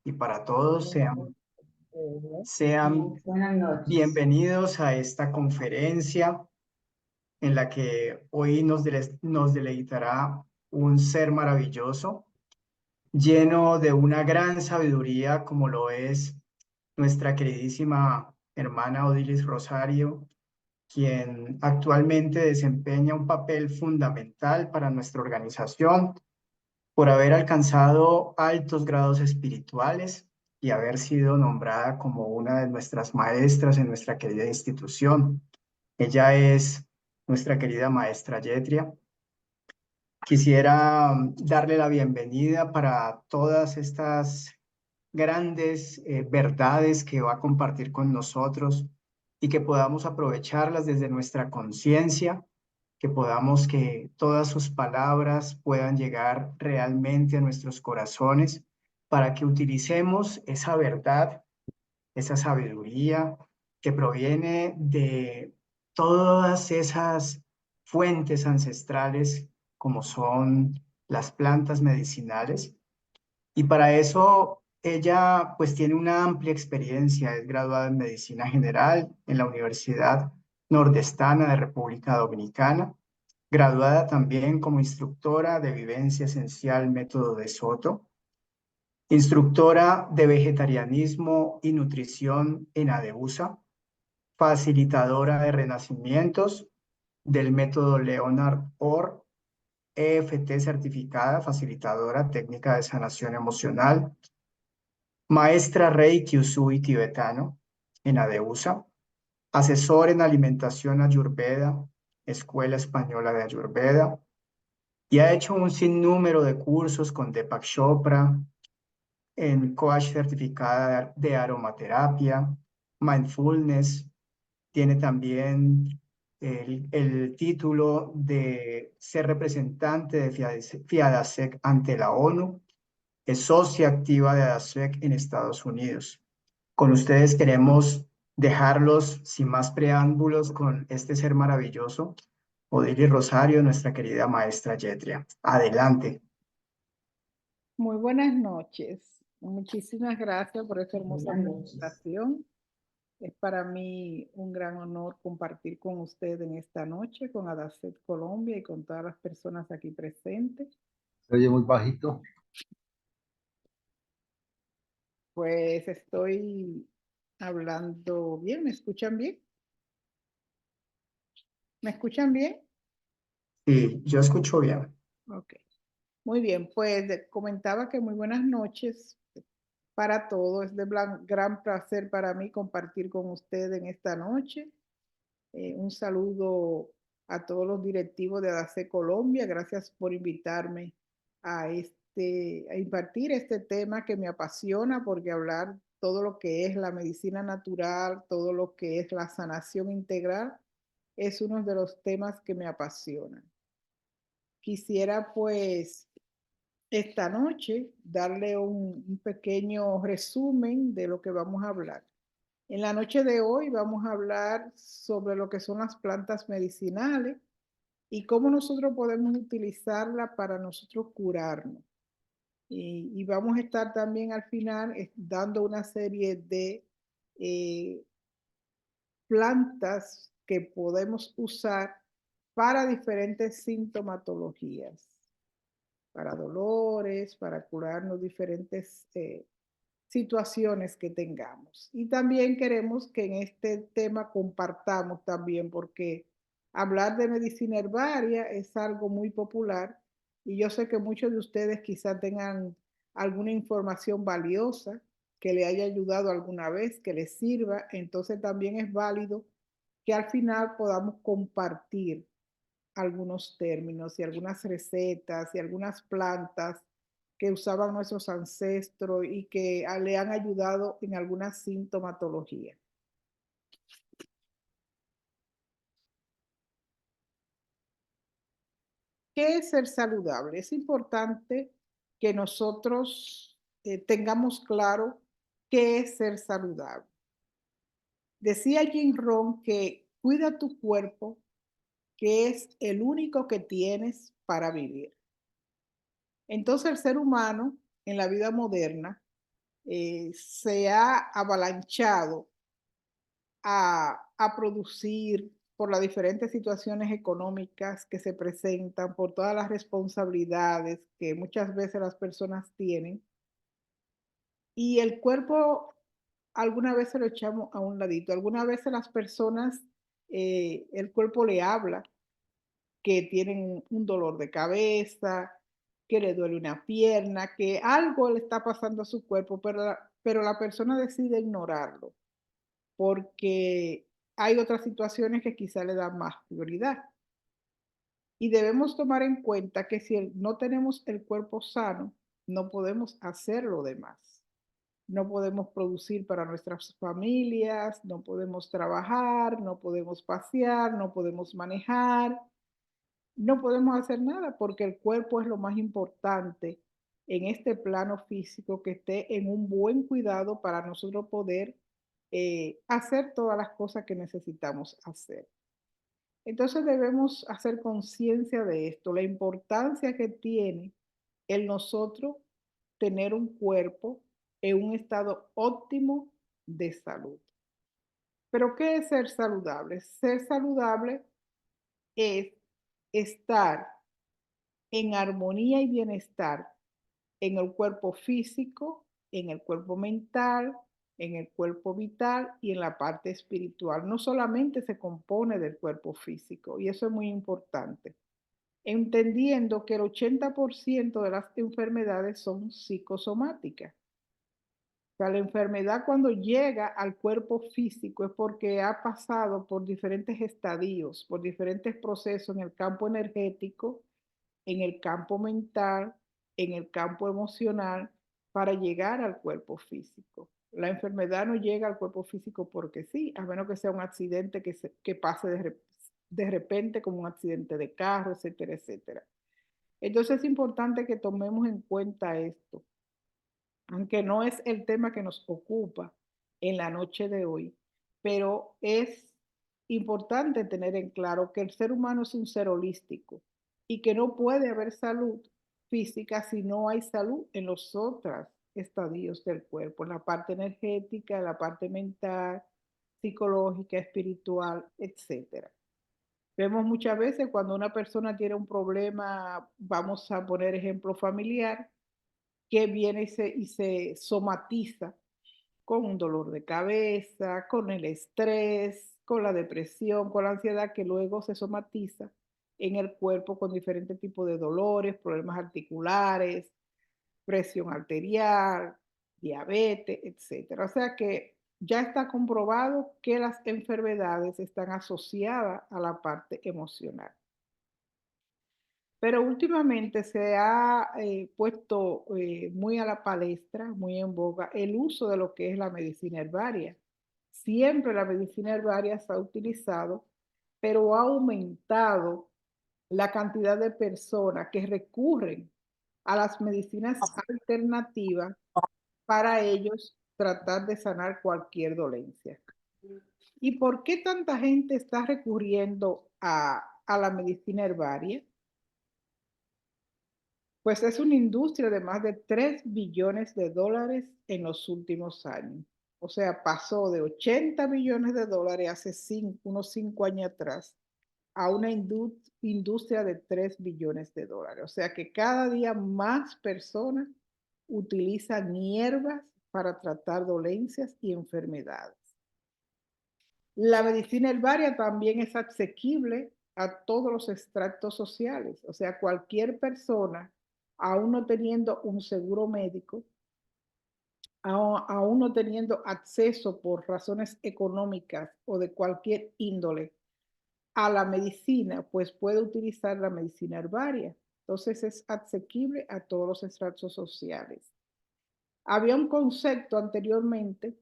y para todos. Sean Buenas noches. bienvenidos a esta conferencia en la que hoy nos deleitará un ser maravilloso, lleno de una gran sabiduría, como lo es nuestra queridísima hermana Odilis Rosario, quien actualmente desempeña un papel fundamental para nuestra organización por haber alcanzado altos grados espirituales y haber sido nombrada como una de nuestras maestras en nuestra querida institución. Ella es nuestra querida maestra Yetria. Quisiera darle la bienvenida para todas estas grandes verdades que va a compartir con nosotros y que podamos aprovecharlas desde nuestra conciencia, que todas sus palabras puedan llegar realmente a nuestros corazones para que utilicemos esa verdad, esa sabiduría que proviene de todas esas fuentes ancestrales como son las plantas medicinales. Y para eso ella pues tiene una amplia experiencia, es graduada en Medicina General en la Universidad Nordestana de República Dominicana, graduada también como instructora de Vivencia Esencial Método de Soto, instructora de Vegetarianismo y Nutrición en ADEUSA, facilitadora de renacimientos del método Leonard Orr, EFT certificada, facilitadora técnica de sanación emocional, maestra Reiki Usui tibetano en ADEUSA, asesor en alimentación Ayurveda, Escuela Española de Ayurveda, y ha hecho un sinnúmero de cursos con Deepak Chopra, en coach certificada de aromaterapia, mindfulness, tiene también el título de ser representante de FIADASEC ante la ONU, es socia activa de ADASEC en Estados Unidos. Con ustedes queremos dejarlos sin más preámbulos con este ser maravilloso, Odilis Rosario, nuestra querida maestra Yetria. Adelante. Muy buenas noches. Muchísimas gracias por esta hermosa Buenas noches. presentación. Es para mí un gran honor compartir con usted en esta noche, con ADASET Colombia y con todas las personas aquí presentes. Se oye muy bajito. Pues estoy hablando bien. ¿Me escuchan bien? ¿Me escuchan bien? Sí, yo escucho bien. Ok. Muy bien, pues comentaba que muy buenas noches para todos. Es de gran placer para mí compartir con usted en esta noche. Un saludo a todos los directivos de ADACE Colombia. Gracias por invitarme a impartir este tema que me apasiona, porque hablar todo lo que es la medicina natural, todo lo que es la sanación integral, es uno de los temas que me apasionan. Quisiera pues esta noche darle un pequeño resumen de lo que vamos a hablar. En la noche de hoy vamos a hablar sobre lo que son las plantas medicinales y cómo nosotros podemos utilizarlas para nosotros curarnos. Y vamos a estar también al final dando una serie de plantas que podemos usar para diferentes sintomatologías, para dolores, para curarnos diferentes situaciones que tengamos. Y también queremos que en este tema compartamos también, porque hablar de medicina herbaria es algo muy popular y yo sé que muchos de ustedes quizá tengan alguna información valiosa que le haya ayudado alguna vez, que les sirva. Entonces también es válido que al final podamos compartir algunos términos y algunas recetas y algunas plantas que usaban nuestros ancestros y que le han ayudado en alguna sintomatología. ¿Qué es ser saludable? Es importante que nosotros tengamos claro qué es ser saludable. Decía Jim Rohn que cuida tu cuerpo, que es el único que tienes para vivir. Entonces el ser humano en la vida moderna se ha avalanchado a producir por las diferentes situaciones económicas que se presentan, por todas las responsabilidades que muchas veces las personas tienen. Y el cuerpo, alguna vez se lo echamos a un ladito, algunas veces las personas, el cuerpo le habla que tienen un dolor de cabeza, que le duele una pierna, que algo le está pasando a su cuerpo, pero la persona decide ignorarlo porque hay otras situaciones que quizá le dan más prioridad. Y debemos tomar en cuenta que si no tenemos el cuerpo sano, no podemos hacer lo demás. No podemos producir para nuestras familias, no podemos trabajar, no podemos pasear, no podemos manejar, no podemos hacer nada porque el cuerpo es lo más importante en este plano físico, que esté en un buen cuidado para nosotros poder hacer todas las cosas que necesitamos hacer. Entonces debemos hacer conciencia de esto, la importancia que tiene el nosotros tener un cuerpo en un estado óptimo de salud. Pero ¿qué es ser saludable? Ser saludable es estar en armonía y bienestar en el cuerpo físico, en el cuerpo mental, en el cuerpo vital y en la parte espiritual. No solamente se compone del cuerpo físico, y eso es muy importante, entendiendo que el 80% de las enfermedades son psicosomáticas. O sea, la enfermedad cuando llega al cuerpo físico es porque ha pasado por diferentes estadios, por diferentes procesos en el campo energético, en el campo mental, en el campo emocional, para llegar al cuerpo físico. La enfermedad no llega al cuerpo físico porque sí, a menos que sea un accidente que pase de repente, como un accidente de carro, etcétera, etcétera. Entonces es importante que tomemos en cuenta esto, aunque no es el tema que nos ocupa en la noche de hoy, pero es importante tener en claro que el ser humano es un ser holístico y que no puede haber salud física si no hay salud en los otros estadios del cuerpo, en la parte energética, en la parte mental, psicológica, espiritual, etcétera. Vemos muchas veces cuando una persona tiene un problema, vamos a poner ejemplo familiar, que viene y se somatiza con un dolor de cabeza, con el estrés, con la depresión, con la ansiedad, que luego se somatiza en el cuerpo con diferentes tipos de dolores, problemas articulares, presión arterial, diabetes, etcétera. O sea que ya está comprobado que las enfermedades están asociadas a la parte emocional. Pero últimamente se ha puesto muy a la palestra, muy en boga, el uso de lo que es la medicina herbaria. Siempre la medicina herbaria se ha utilizado, pero ha aumentado la cantidad de personas que recurren a las medicinas alternativas para ellos tratar de sanar cualquier dolencia. ¿Y por qué tanta gente está recurriendo a la medicina herbaria? Pues es una industria de más de 3 billones de dólares en los últimos años. O sea, pasó de 80 billones de dólares hace unos 5 años atrás a una industria de 3 billones de dólares. O sea que cada día más personas utilizan hierbas para tratar dolencias y enfermedades. La medicina herbaria también es asequible a todos los estratos sociales. O sea, cualquier persona, aún no teniendo un seguro médico, aún no teniendo acceso por razones económicas o de cualquier índole a la medicina, pues puede utilizar la medicina herbaria. Entonces es asequible a todos los estratos sociales. Había un concepto anteriormente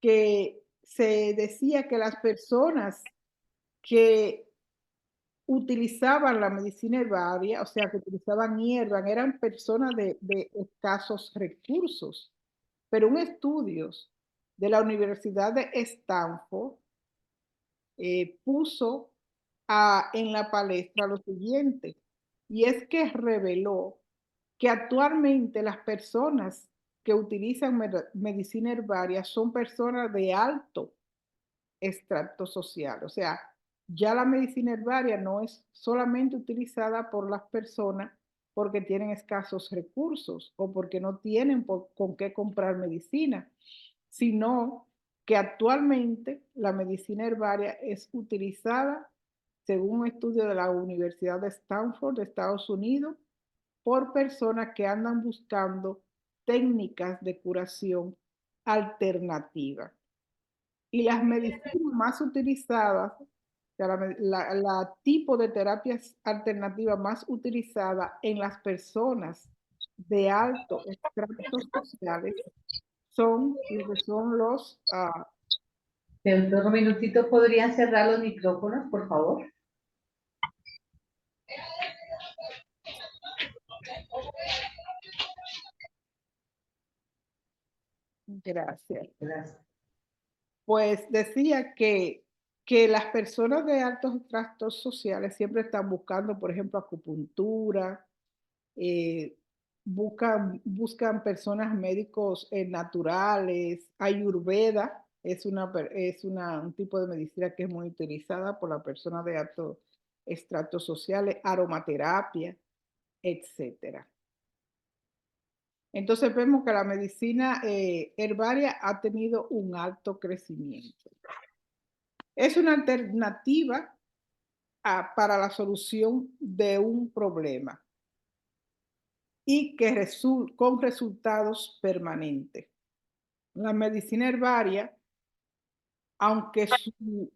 que se decía que las personas que utilizaban la medicina herbaria, o sea, que utilizaban hierba, eran personas de escasos recursos. Pero un estudio de la Universidad de Stanford puso en la palestra lo siguiente, y es que reveló que actualmente las personas que utilizan medicina herbaria son personas de alto extracto social. O sea, ya la medicina herbaria no es solamente utilizada por las personas porque tienen escasos recursos o porque no tienen con qué comprar medicina, sino que actualmente la medicina herbaria es utilizada, según un estudio de la Universidad de Stanford de Estados Unidos, por personas que andan buscando técnicas de curación alternativas. Y las medicinas más utilizadas, o sea, la tipo de terapias alternativas más utilizada en las personas de alto extractos sociales son lo que son los... Dentro un minutito, ¿podrían cerrar los micrófonos, por favor? Gracias. Gracias. Pues decía que las personas de altos extractos sociales siempre están buscando, por ejemplo, acupuntura, buscan personas médicos naturales, ayurveda es un tipo de medicina que es muy utilizada por las personas de altos estratos sociales, aromaterapia, etcétera. Entonces vemos que la medicina herbaria ha tenido un alto crecimiento. Es una alternativa para la solución de un problema y que con resultados permanentes. La medicina herbaria, aunque su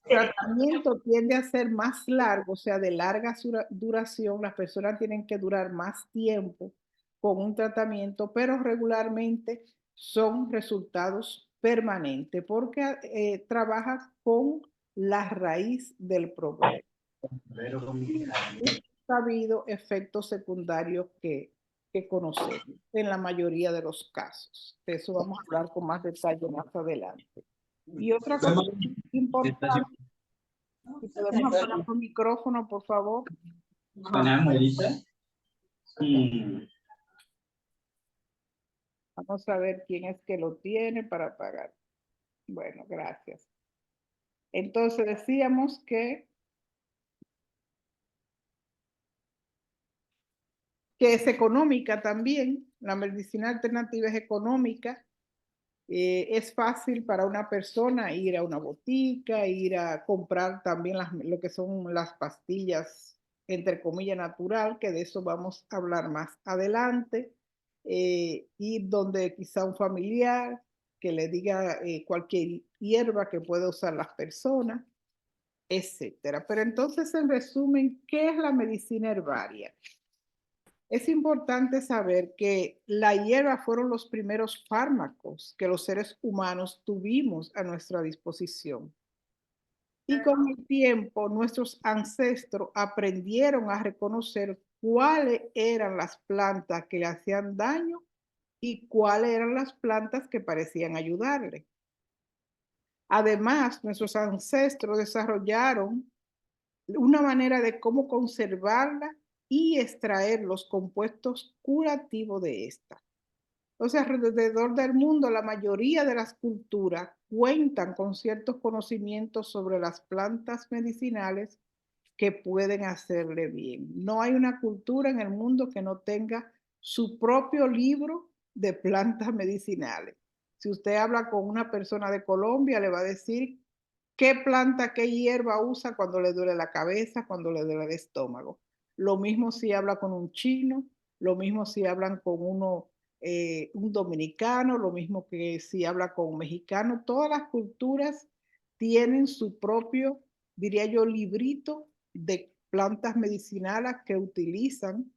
tratamiento tiende a ser más largo, o sea, de larga duración, las personas tienen que durar más tiempo con un tratamiento, pero regularmente son resultados permanentes porque trabaja con la raíz del problema. Ha habido efectos secundarios que conocemos en la mayoría de los casos. De eso vamos a hablar con más detalle más adelante. Y otra cosa importante, si podemos apagar el micrófono, por favor. Vamos a ver quién es que lo tiene para apagar. Bueno, gracias. Entonces decíamos que es económica también. La medicina alternativa es económica. Es fácil para una persona ir a una botica, ir a comprar también lo que son las pastillas, entre comillas, natural, que de eso vamos a hablar más adelante. Ir donde quizá un familiar que le diga cualquier hierba que pueda usar las personas, etcétera. Pero entonces, en resumen, ¿qué es la medicina herbaria? Es importante saber que la hierba fueron los primeros fármacos que los seres humanos tuvimos a nuestra disposición. Y con el tiempo, nuestros ancestros aprendieron a reconocer cuáles eran las plantas que le hacían daño y cuáles eran las plantas que parecían ayudarle. Además, nuestros ancestros desarrollaron una manera de cómo conservarla y extraer los compuestos curativos de esta. O sea, alrededor del mundo, la mayoría de las culturas cuentan con ciertos conocimientos sobre las plantas medicinales que pueden hacerle bien. No hay una cultura en el mundo que no tenga su propio libro de plantas medicinales. Si usted habla con una persona de Colombia, le va a decir qué planta, qué hierba usa cuando le duele la cabeza, cuando le duele el estómago. Lo mismo si habla con un chino, lo mismo si hablan con un dominicano, lo mismo que si habla con un mexicano. Todas las culturas tienen su propio, diría yo, librito de plantas medicinales que utilizan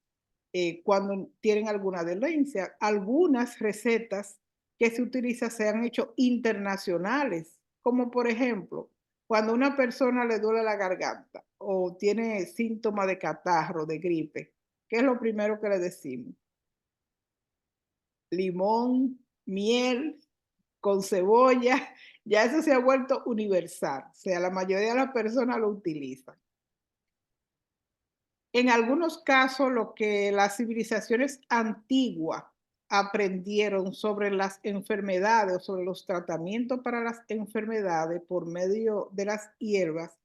cuando tienen alguna dolencia. Algunas recetas que se utilizan se han hecho internacionales, como por ejemplo, cuando a una persona le duele la garganta o tiene síntomas de catarro, de gripe, ¿qué es lo primero que le decimos? Limón, miel, con cebolla, ya eso se ha vuelto universal, o sea, la mayoría de las personas lo utilizan. En algunos casos, lo que las civilizaciones antiguas aprendieron sobre las enfermedades o sobre los tratamientos para las enfermedades por medio de las hierbas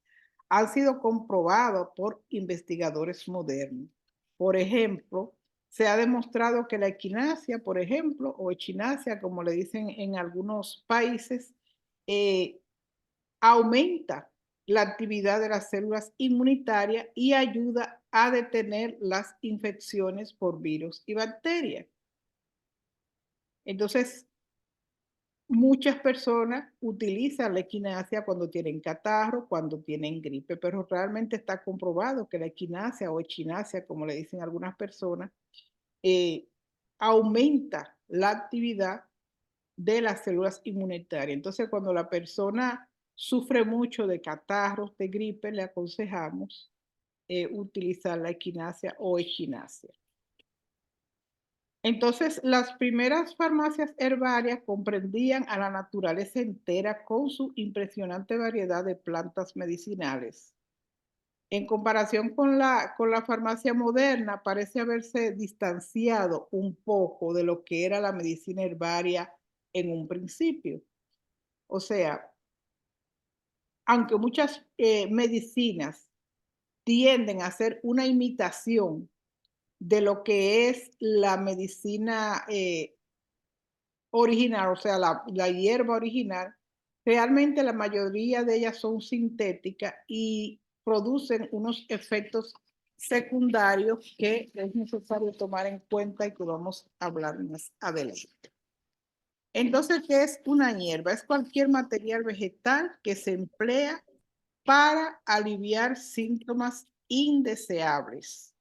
han sido comprobados por investigadores modernos. Por ejemplo, se ha demostrado que la equinacia, por ejemplo, o echinacea, como le dicen en algunos países, aumenta la actividad de las células inmunitarias y ayuda a detener las infecciones por virus y bacterias. Entonces, muchas personas utilizan la equinacia cuando tienen catarro, cuando tienen gripe, pero realmente está comprobado que la equinacia o echinacea, como le dicen algunas personas, aumenta la actividad de las células inmunitarias. Entonces, cuando la persona sufre mucho de catarros, de gripe, le aconsejamos utilizar la equinacia o echinacea. Entonces, las primeras farmacias herbarias comprendían a la naturaleza entera con su impresionante variedad de plantas medicinales. En comparación con la farmacia moderna, parece haberse distanciado un poco de lo que era la medicina herbaria en un principio. O sea, aunque muchas medicinas tienden a ser una imitación de lo que es la medicina original, o sea, la hierba original, realmente la mayoría de ellas son sintéticas y producen unos efectos secundarios que es necesario tomar en cuenta y que vamos a hablar más adelante. Entonces, ¿qué es una hierba? Es cualquier material vegetal que se emplea para aliviar síntomas indeseables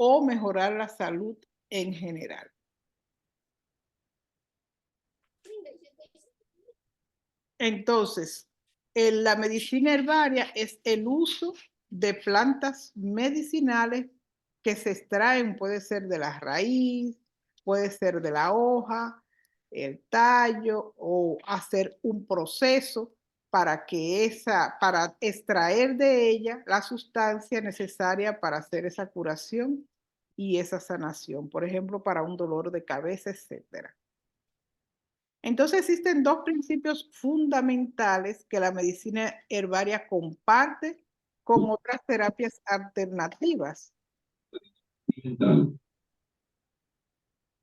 o mejorar la salud en general. Entonces, la medicina herbaria es el uso de plantas medicinales que se extraen, puede ser de la raíz, puede ser de la hoja, el tallo, o hacer un proceso para extraer de ella la sustancia necesaria para hacer esa curación y esa sanación, por ejemplo, para un dolor de cabeza, etcétera. Entonces existen dos principios fundamentales que la medicina herbaria comparte con otras terapias alternativas.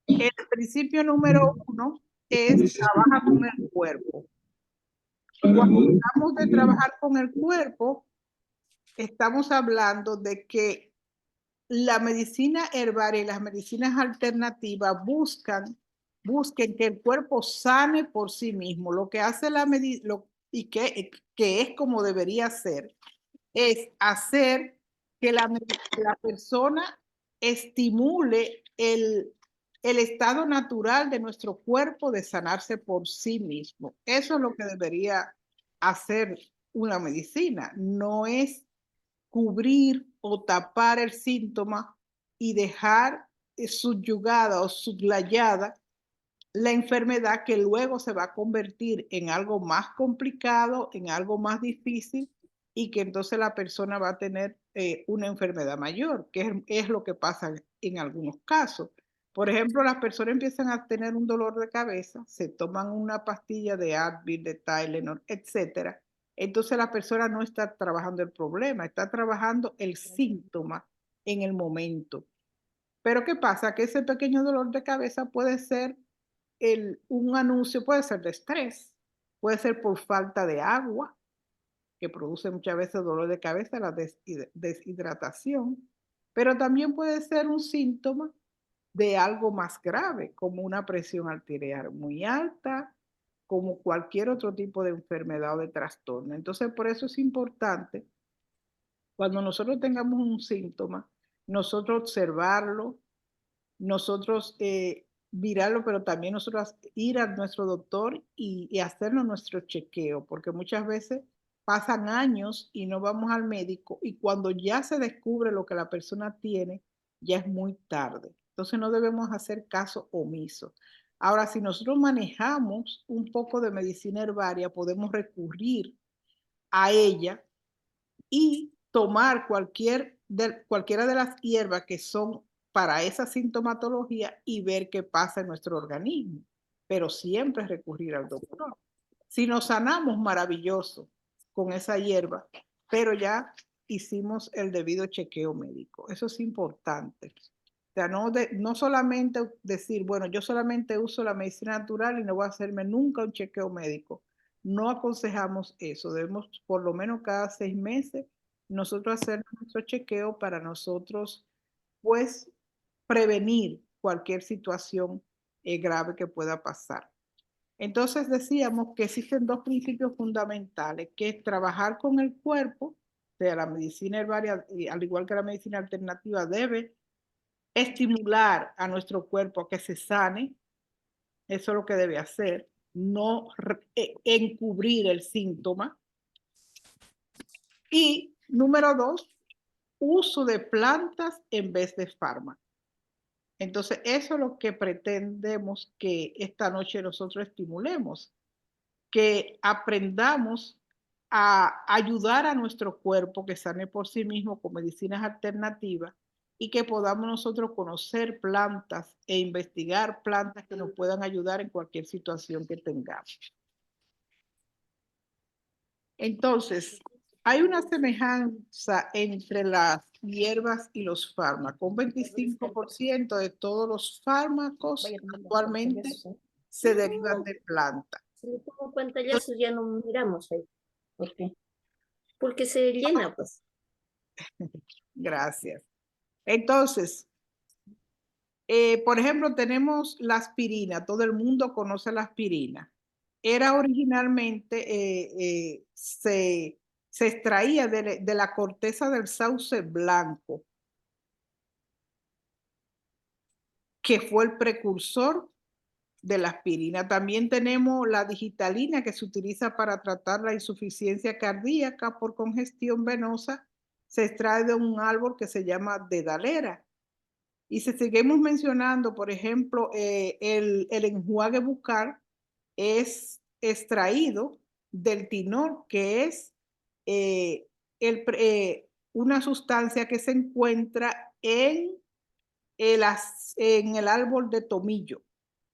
El principio número 1 es trabajar con el cuerpo. Cuando hablamos de trabajar con el cuerpo, estamos hablando de que la medicina herbaria y las medicinas alternativas busquen que el cuerpo sane por sí mismo. Lo que hace y que es como debería ser, es hacer que la persona estimule el estado natural de nuestro cuerpo de sanarse por sí mismo. Eso es lo que debería hacer una medicina. No es cubrir o tapar el síntoma y dejar subyugada o sublayada la enfermedad, que luego se va a convertir en algo más complicado, en algo más difícil, y que entonces la persona va a tener una enfermedad mayor, que es lo que pasa en algunos casos. Por ejemplo, las personas empiezan a tener un dolor de cabeza, se toman una pastilla de Advil, de Tylenol, etcétera. Entonces la persona no está trabajando el problema, está trabajando el síntoma en el momento. Pero ¿qué pasa? Que ese pequeño dolor de cabeza puede ser un anuncio, puede ser de estrés, puede ser por falta de agua, que produce muchas veces dolor de cabeza, la deshidratación, pero también puede ser un síntoma de algo más grave, como una presión arterial muy alta, como cualquier otro tipo de enfermedad o de trastorno. Entonces, por eso es importante, cuando nosotros tengamos un síntoma, nosotros observarlo, nosotros mirarlo, pero también nosotros ir a nuestro doctor y hacernos nuestro chequeo, porque muchas veces pasan años y no vamos al médico, y cuando ya se descubre lo que la persona tiene, ya es muy tarde. Entonces no debemos hacer caso omiso. Ahora, si nosotros manejamos un poco de medicina herbaria, podemos recurrir a ella y tomar cualquiera de las hierbas que son para esa sintomatología y ver qué pasa en nuestro organismo, pero siempre recurrir al doctor. Si nos sanamos, maravilloso con esa hierba, pero ya hicimos el debido chequeo médico. Eso es importante. O sea, no solamente decir, bueno, yo solamente uso la medicina natural y no voy a hacerme nunca un chequeo médico. No aconsejamos eso. Debemos por lo menos cada 6 meses nosotros hacer nuestro chequeo para nosotros, pues, prevenir cualquier situación grave que pueda pasar. Entonces decíamos que existen dos principios fundamentales, que es trabajar con el cuerpo, o sea, la medicina herbaria, al igual que la medicina alternativa, debe estimular a nuestro cuerpo a que se sane, eso es lo que debe hacer, no encubrir el síntoma. Y número 2, uso de plantas en vez de fármacos. Entonces, eso es lo que pretendemos que esta noche nosotros estimulemos, que aprendamos a ayudar a nuestro cuerpo que sane por sí mismo con medicinas alternativas y que podamos nosotros conocer plantas e investigar plantas que nos puedan ayudar en cualquier situación que tengamos. Entonces, hay una semejanza entre las hierbas y los fármacos. Un 25% de todos los fármacos actualmente se derivan de plantas. Si le pongo pantallazos ya no miramos ahí. ¿Por qué? Porque se llena, pues. Gracias. Entonces, por ejemplo, tenemos la aspirina. Todo el mundo conoce la aspirina. Era originalmente, se extraía de la corteza del sauce blanco, que fue el precursor de la aspirina. También tenemos la digitalina, que se utiliza para tratar la insuficiencia cardíaca por congestión venosa. Se extrae de un árbol que se llama dedalera. Y si seguimos mencionando, por ejemplo, el enjuague bucal es extraído del tinol, que es una sustancia que se encuentra en el árbol de tomillo,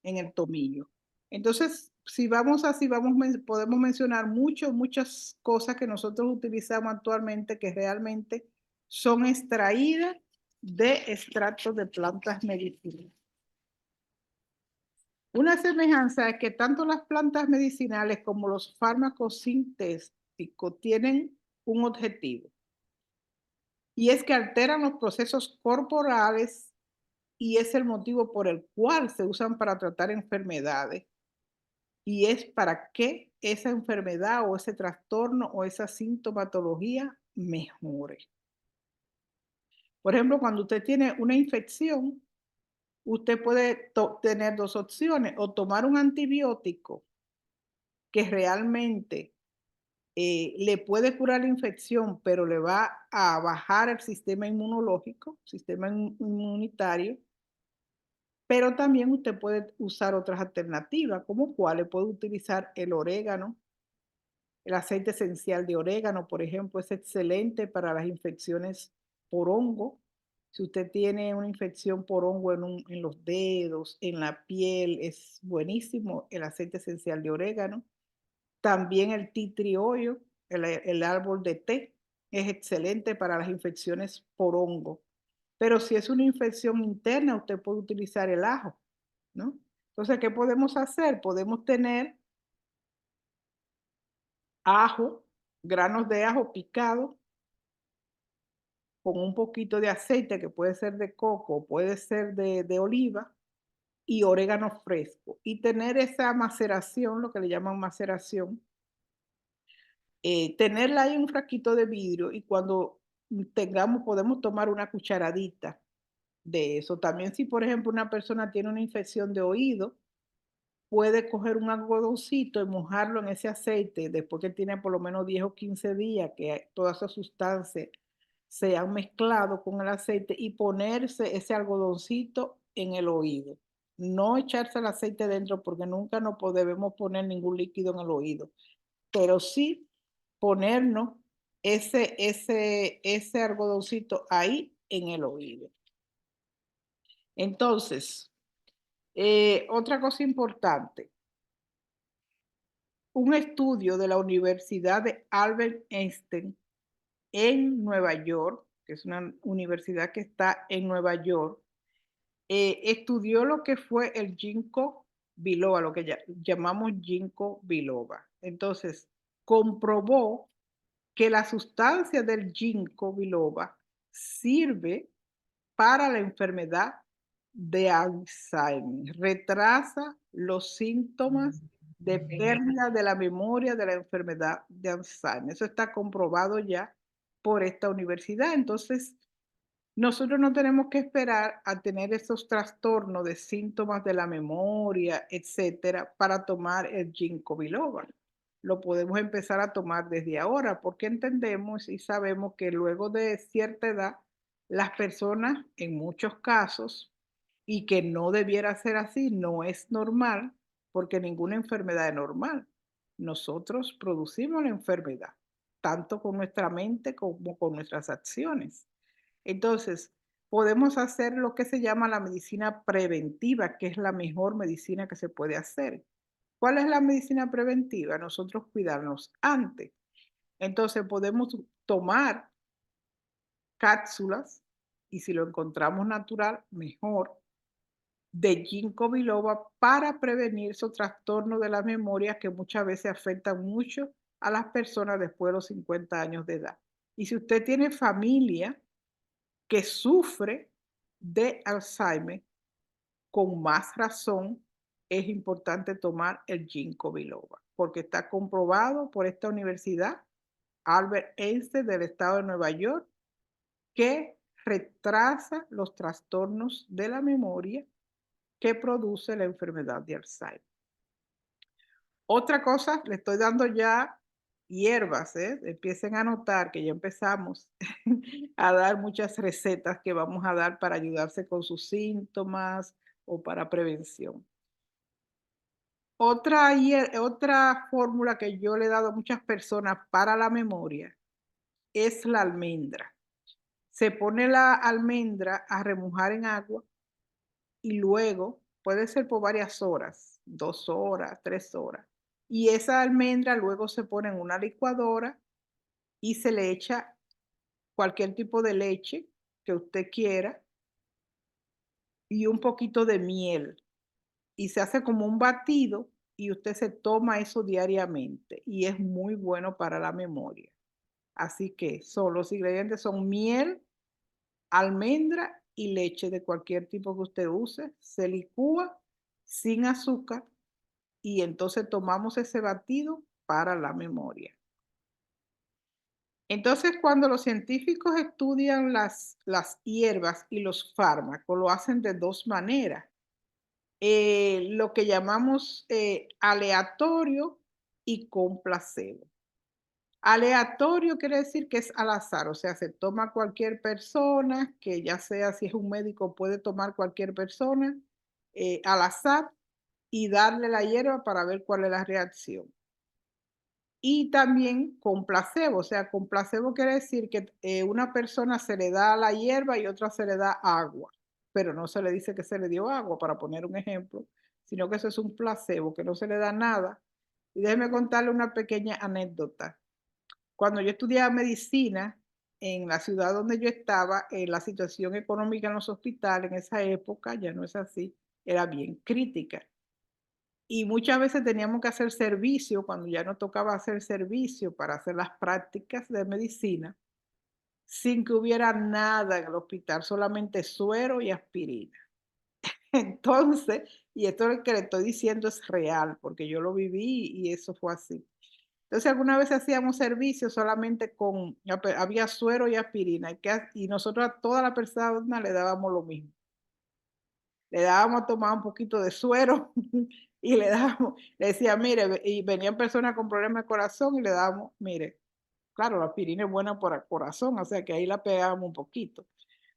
en el tomillo. Entonces, si vamos así, podemos mencionar muchas cosas que nosotros utilizamos actualmente que realmente son extraídas de extractos de plantas medicinales. Una semejanza es que tanto las plantas medicinales como los fármacos sintéticos tienen un objetivo, y es que alteran los procesos corporales y es el motivo por el cual se usan para tratar enfermedades, y es para que esa enfermedad o ese trastorno o esa sintomatología mejore. Por ejemplo, cuando usted tiene una infección, usted puede tener dos opciones: o tomar un antibiótico que realmente le puede curar la infección, pero le va a bajar el sistema inmunológico, sistema inmunitario. Pero también usted puede usar otras alternativas, como cuáles puede utilizar el orégano. El aceite esencial de orégano, por ejemplo, es excelente para las infecciones por hongo. Si usted tiene una infección por hongo en los dedos, en la piel, es buenísimo el aceite esencial de orégano. También el tea tree oil, el árbol de té, es excelente para las infecciones por hongo. Pero si es una infección interna, usted puede utilizar el ajo, ¿no? Entonces, ¿qué podemos hacer? Podemos tener ajo, granos de ajo picado con un poquito de aceite, que puede ser de coco, puede ser de oliva, y orégano fresco. Y tener esa maceración, lo que le llaman maceración, tenerla ahí en un frasquito de vidrio, y cuando tengamos, podemos tomar una cucharadita de eso. También, si por ejemplo una persona tiene una infección de oído, puede coger un algodoncito y mojarlo en ese aceite después que tiene por lo menos 10 o 15 días que todas esas sustancias se han mezclado con el aceite, y ponerse ese algodoncito en el oído. No echarse el aceite dentro, porque nunca nos debemos poner ningún líquido en el oído, pero sí ponernos ese algodoncito ahí en el oído. Entonces, otra cosa importante, un estudio de la Universidad de Albert Einstein en Nueva York, que es una universidad que está en Nueva York, estudió lo que fue el ginkgo biloba, lo que llamamos ginkgo biloba. Entonces, comprobó que la sustancia del ginkgo biloba sirve para la enfermedad de Alzheimer, retrasa los síntomas de pérdida de la memoria de la enfermedad de Alzheimer. Eso está comprobado ya por esta universidad. Entonces, nosotros no tenemos que esperar a tener esos trastornos de síntomas de la memoria, etcétera, para tomar el ginkgo biloba. Lo podemos empezar a tomar desde ahora porque entendemos y sabemos que luego de cierta edad, las personas, en muchos casos, y que no debiera ser así, no es normal, porque ninguna enfermedad es normal. Nosotros producimos la enfermedad, tanto con nuestra mente como con nuestras acciones. Entonces, podemos hacer lo que se llama la medicina preventiva, que es la mejor medicina que se puede hacer. ¿Cuál es la medicina preventiva? Nosotros cuidarnos antes. Entonces, podemos tomar cápsulas, y si lo encontramos natural, mejor, de ginkgo biloba para prevenir esos trastornos de la memoria que muchas veces afectan mucho a las personas después de los 50 años de edad. Y si usted tiene familia que sufre de Alzheimer, con más razón es importante tomar el ginkgo biloba, porque está comprobado por esta universidad, Albert Einstein del estado de Nueva York, que retrasa los trastornos de la memoria que produce la enfermedad de Alzheimer. Otra cosa, le estoy dando ya hierbas, empiecen a notar que ya empezamos a dar muchas recetas que vamos a dar para ayudarse con sus síntomas o para prevención. Otra fórmula que yo le he dado a muchas personas para la memoria es la almendra. Se pone la almendra a remojar en agua y luego puede ser por varias horas, 2 horas, 3 horas. Y esa almendra luego se pone en una licuadora y se le echa cualquier tipo de leche que usted quiera y un poquito de miel. Y se hace como un batido y usted se toma eso diariamente y es muy bueno para la memoria. Así que los ingredientes son miel, almendra y leche de cualquier tipo que usted use. Se licúa sin azúcar y entonces tomamos ese batido para la memoria. Entonces, cuando los científicos estudian las hierbas y los fármacos, lo hacen de dos maneras. Lo que llamamos aleatorio y con placebo. Aleatorio quiere decir que es al azar, o sea, se toma cualquier persona, que ya sea si es un médico, puede tomar cualquier persona al azar y darle la hierba para ver cuál es la reacción. Y también con placebo, o sea, con placebo quiere decir que una persona se le da la hierba y otra se le da agua, pero no se le dice que se le dio agua, para poner un ejemplo, sino que eso es un placebo, que no se le da nada. Y déjeme contarle una pequeña anécdota. Cuando yo estudiaba medicina en la ciudad donde yo estaba, la situación económica en los hospitales en esa época, ya no es así, era bien crítica. Y muchas veces teníamos que hacer servicio, cuando ya nos tocaba hacer servicio para hacer las prácticas de medicina, sin que hubiera nada en el hospital, solamente suero y aspirina. Entonces, y esto que le estoy diciendo es real, porque yo lo viví y eso fue así. Entonces, alguna vez hacíamos servicio solamente había suero y aspirina, y nosotros a toda la persona le dábamos lo mismo. Le dábamos a tomar un poquito de suero y le decía, mire, y venían personas con problemas de corazón y le dábamos, mire, claro, la aspirina es buena para el corazón, o sea que ahí la pegábamos un poquito,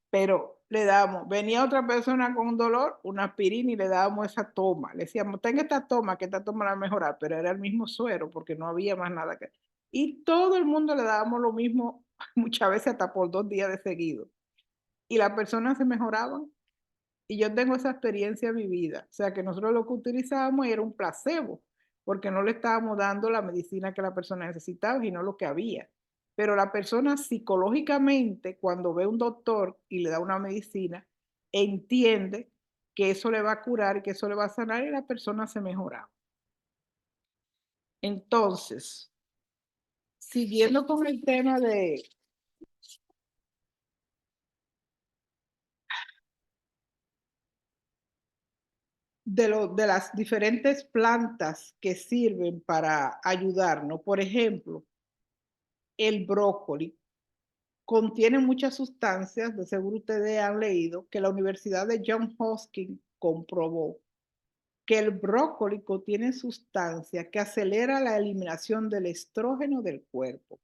pero le dábamos, venía otra persona con un dolor, una aspirina y le dábamos esa toma, le decíamos, tenga esta toma, que esta toma la va a mejorar, pero era el mismo suero porque no había más nada que... Y todo el mundo le dábamos lo mismo, muchas veces hasta por 2 días de seguido. Y las personas se mejoraban Y yo tengo esa experiencia vivida. O sea, que nosotros lo que utilizábamos era un placebo, porque no le estábamos dando la medicina que la persona necesitaba, sino lo que había. Pero la persona psicológicamente, cuando ve a un doctor y le da una medicina, entiende que eso le va a curar, que eso le va a sanar y la persona se mejora. Entonces, siguiendo con el tema de las diferentes plantas que sirven para ayudarnos. Por ejemplo, el brócoli contiene muchas sustancias, de seguro ustedes han leído, que la Universidad de Johns Hopkins comprobó que el brócoli contiene sustancia que acelera la eliminación del estrógeno del cuerpo.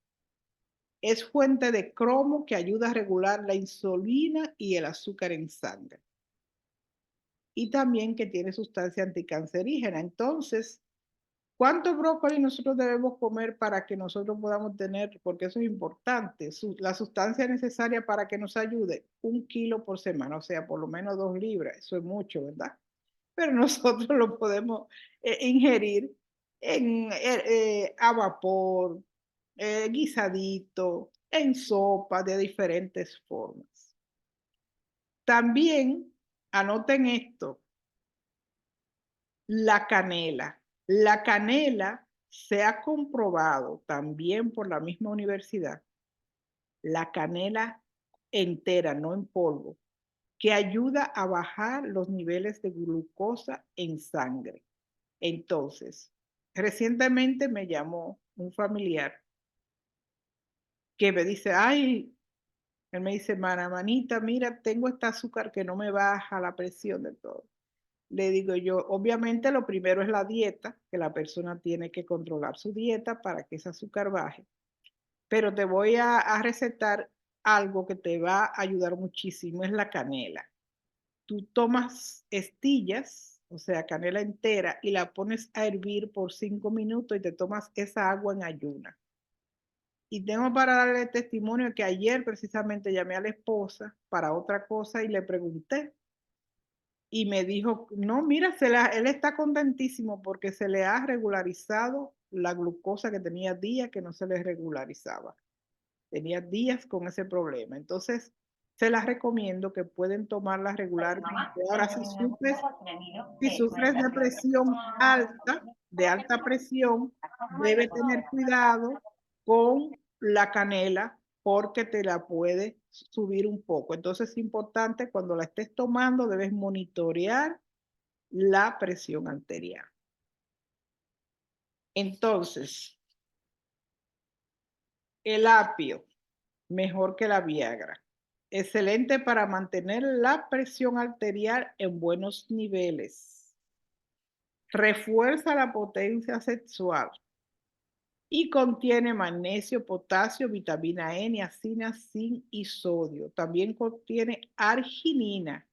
Es fuente de cromo que ayuda a regular la insulina y el azúcar en sangre. Y también que tiene sustancia anticancerígena. Entonces, ¿cuánto brócoli nosotros debemos comer para que nosotros podamos tener, porque eso es importante, la sustancia necesaria para que nos ayude? 1 kilo por semana, o sea, por lo menos 2 libras. Eso es mucho, ¿verdad? Pero nosotros lo podemos ingerir a vapor, guisadito, en sopa, de diferentes formas. También, anoten esto, la canela. La canela se ha comprobado también por la misma universidad, la canela entera, no en polvo, que ayuda a bajar los niveles de glucosa en sangre. Entonces, recientemente me llamó un familiar que me dice, ay, él me dice, manita, mira, tengo este azúcar que no me baja la presión de todo. Le digo yo, obviamente lo primero es la dieta, que la persona tiene que controlar su dieta para que ese azúcar baje. Pero te voy a recetar algo que te va a ayudar muchísimo, es la canela. Tú tomas estillas, o sea, canela entera, y la pones a hervir por 5 minutos y te tomas esa agua en ayuna. Y tengo para darle testimonio que ayer precisamente llamé a la esposa para otra cosa y le pregunté. Y me dijo, no, mira, él está contentísimo porque se le ha regularizado la glucosa que tenía días que no se le regularizaba. Tenía días con ese problema. Entonces, se las recomiendo que pueden tomarlas regularmente. Ahora, si sufres de presión alta, de alta presión, debe tener cuidado con la canela porque te la puede subir un poco. Entonces es importante cuando la estés tomando, debes monitorear la presión arterial. Entonces, el apio, mejor que la Viagra. Excelente para mantener la presión arterial en buenos niveles. Refuerza la potencia sexual y contiene magnesio, potasio, vitamina E, niacina, zinc y sodio. También contiene arginina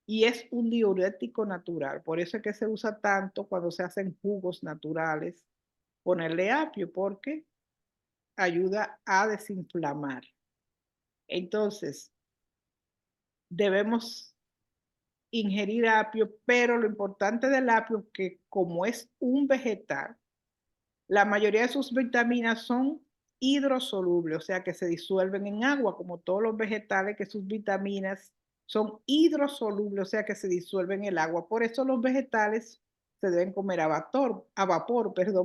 y es un diurético natural. Por eso es que se usa tanto cuando se hacen jugos naturales, ponerle apio porque ayuda a desinflamar. Entonces, debemos ingerir apio, pero lo importante del apio es que como es un vegetal, la mayoría de sus vitaminas son hidrosolubles, o sea que se disuelven en agua, como todos los vegetales, que sus vitaminas son hidrosolubles, o sea que se disuelven en el agua. Por eso los vegetales se deben comer a vapor,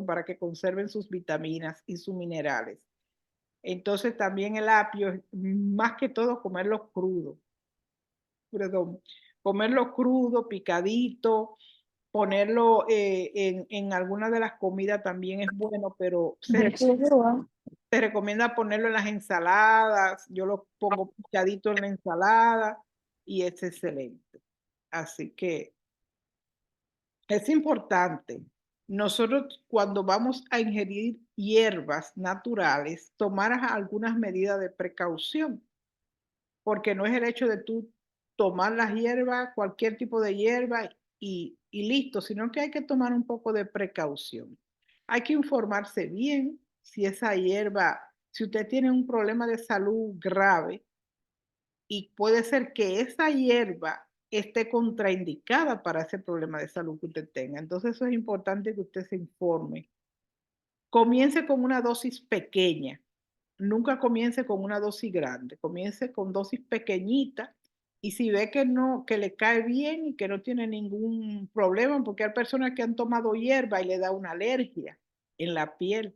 para que conserven sus vitaminas y sus minerales. Entonces también el apio, más que todo, comerlo crudo. Comerlo crudo, picadito, ponerlo en alguna de las comidas también es bueno, pero se recomienda ponerlo en las ensaladas. Yo lo pongo picadito en la ensalada y es excelente. Así que es importante. Nosotros cuando vamos a ingerir hierbas naturales, tomar algunas medidas de precaución, porque no es el hecho de tú tomar las hierbas, cualquier tipo de hierba y listo, sino que hay que tomar un poco de precaución. Hay que informarse bien si esa hierba, si usted tiene un problema de salud grave y puede ser que esa hierba esté contraindicada para ese problema de salud que usted tenga. Entonces eso es importante que usted se informe. Comience con una dosis pequeña. Nunca comience con una dosis grande. Comience con dosis pequeñita y si ve que no, que le cae bien y que no tiene ningún problema, porque hay personas que han tomado hierba y le da una alergia en la piel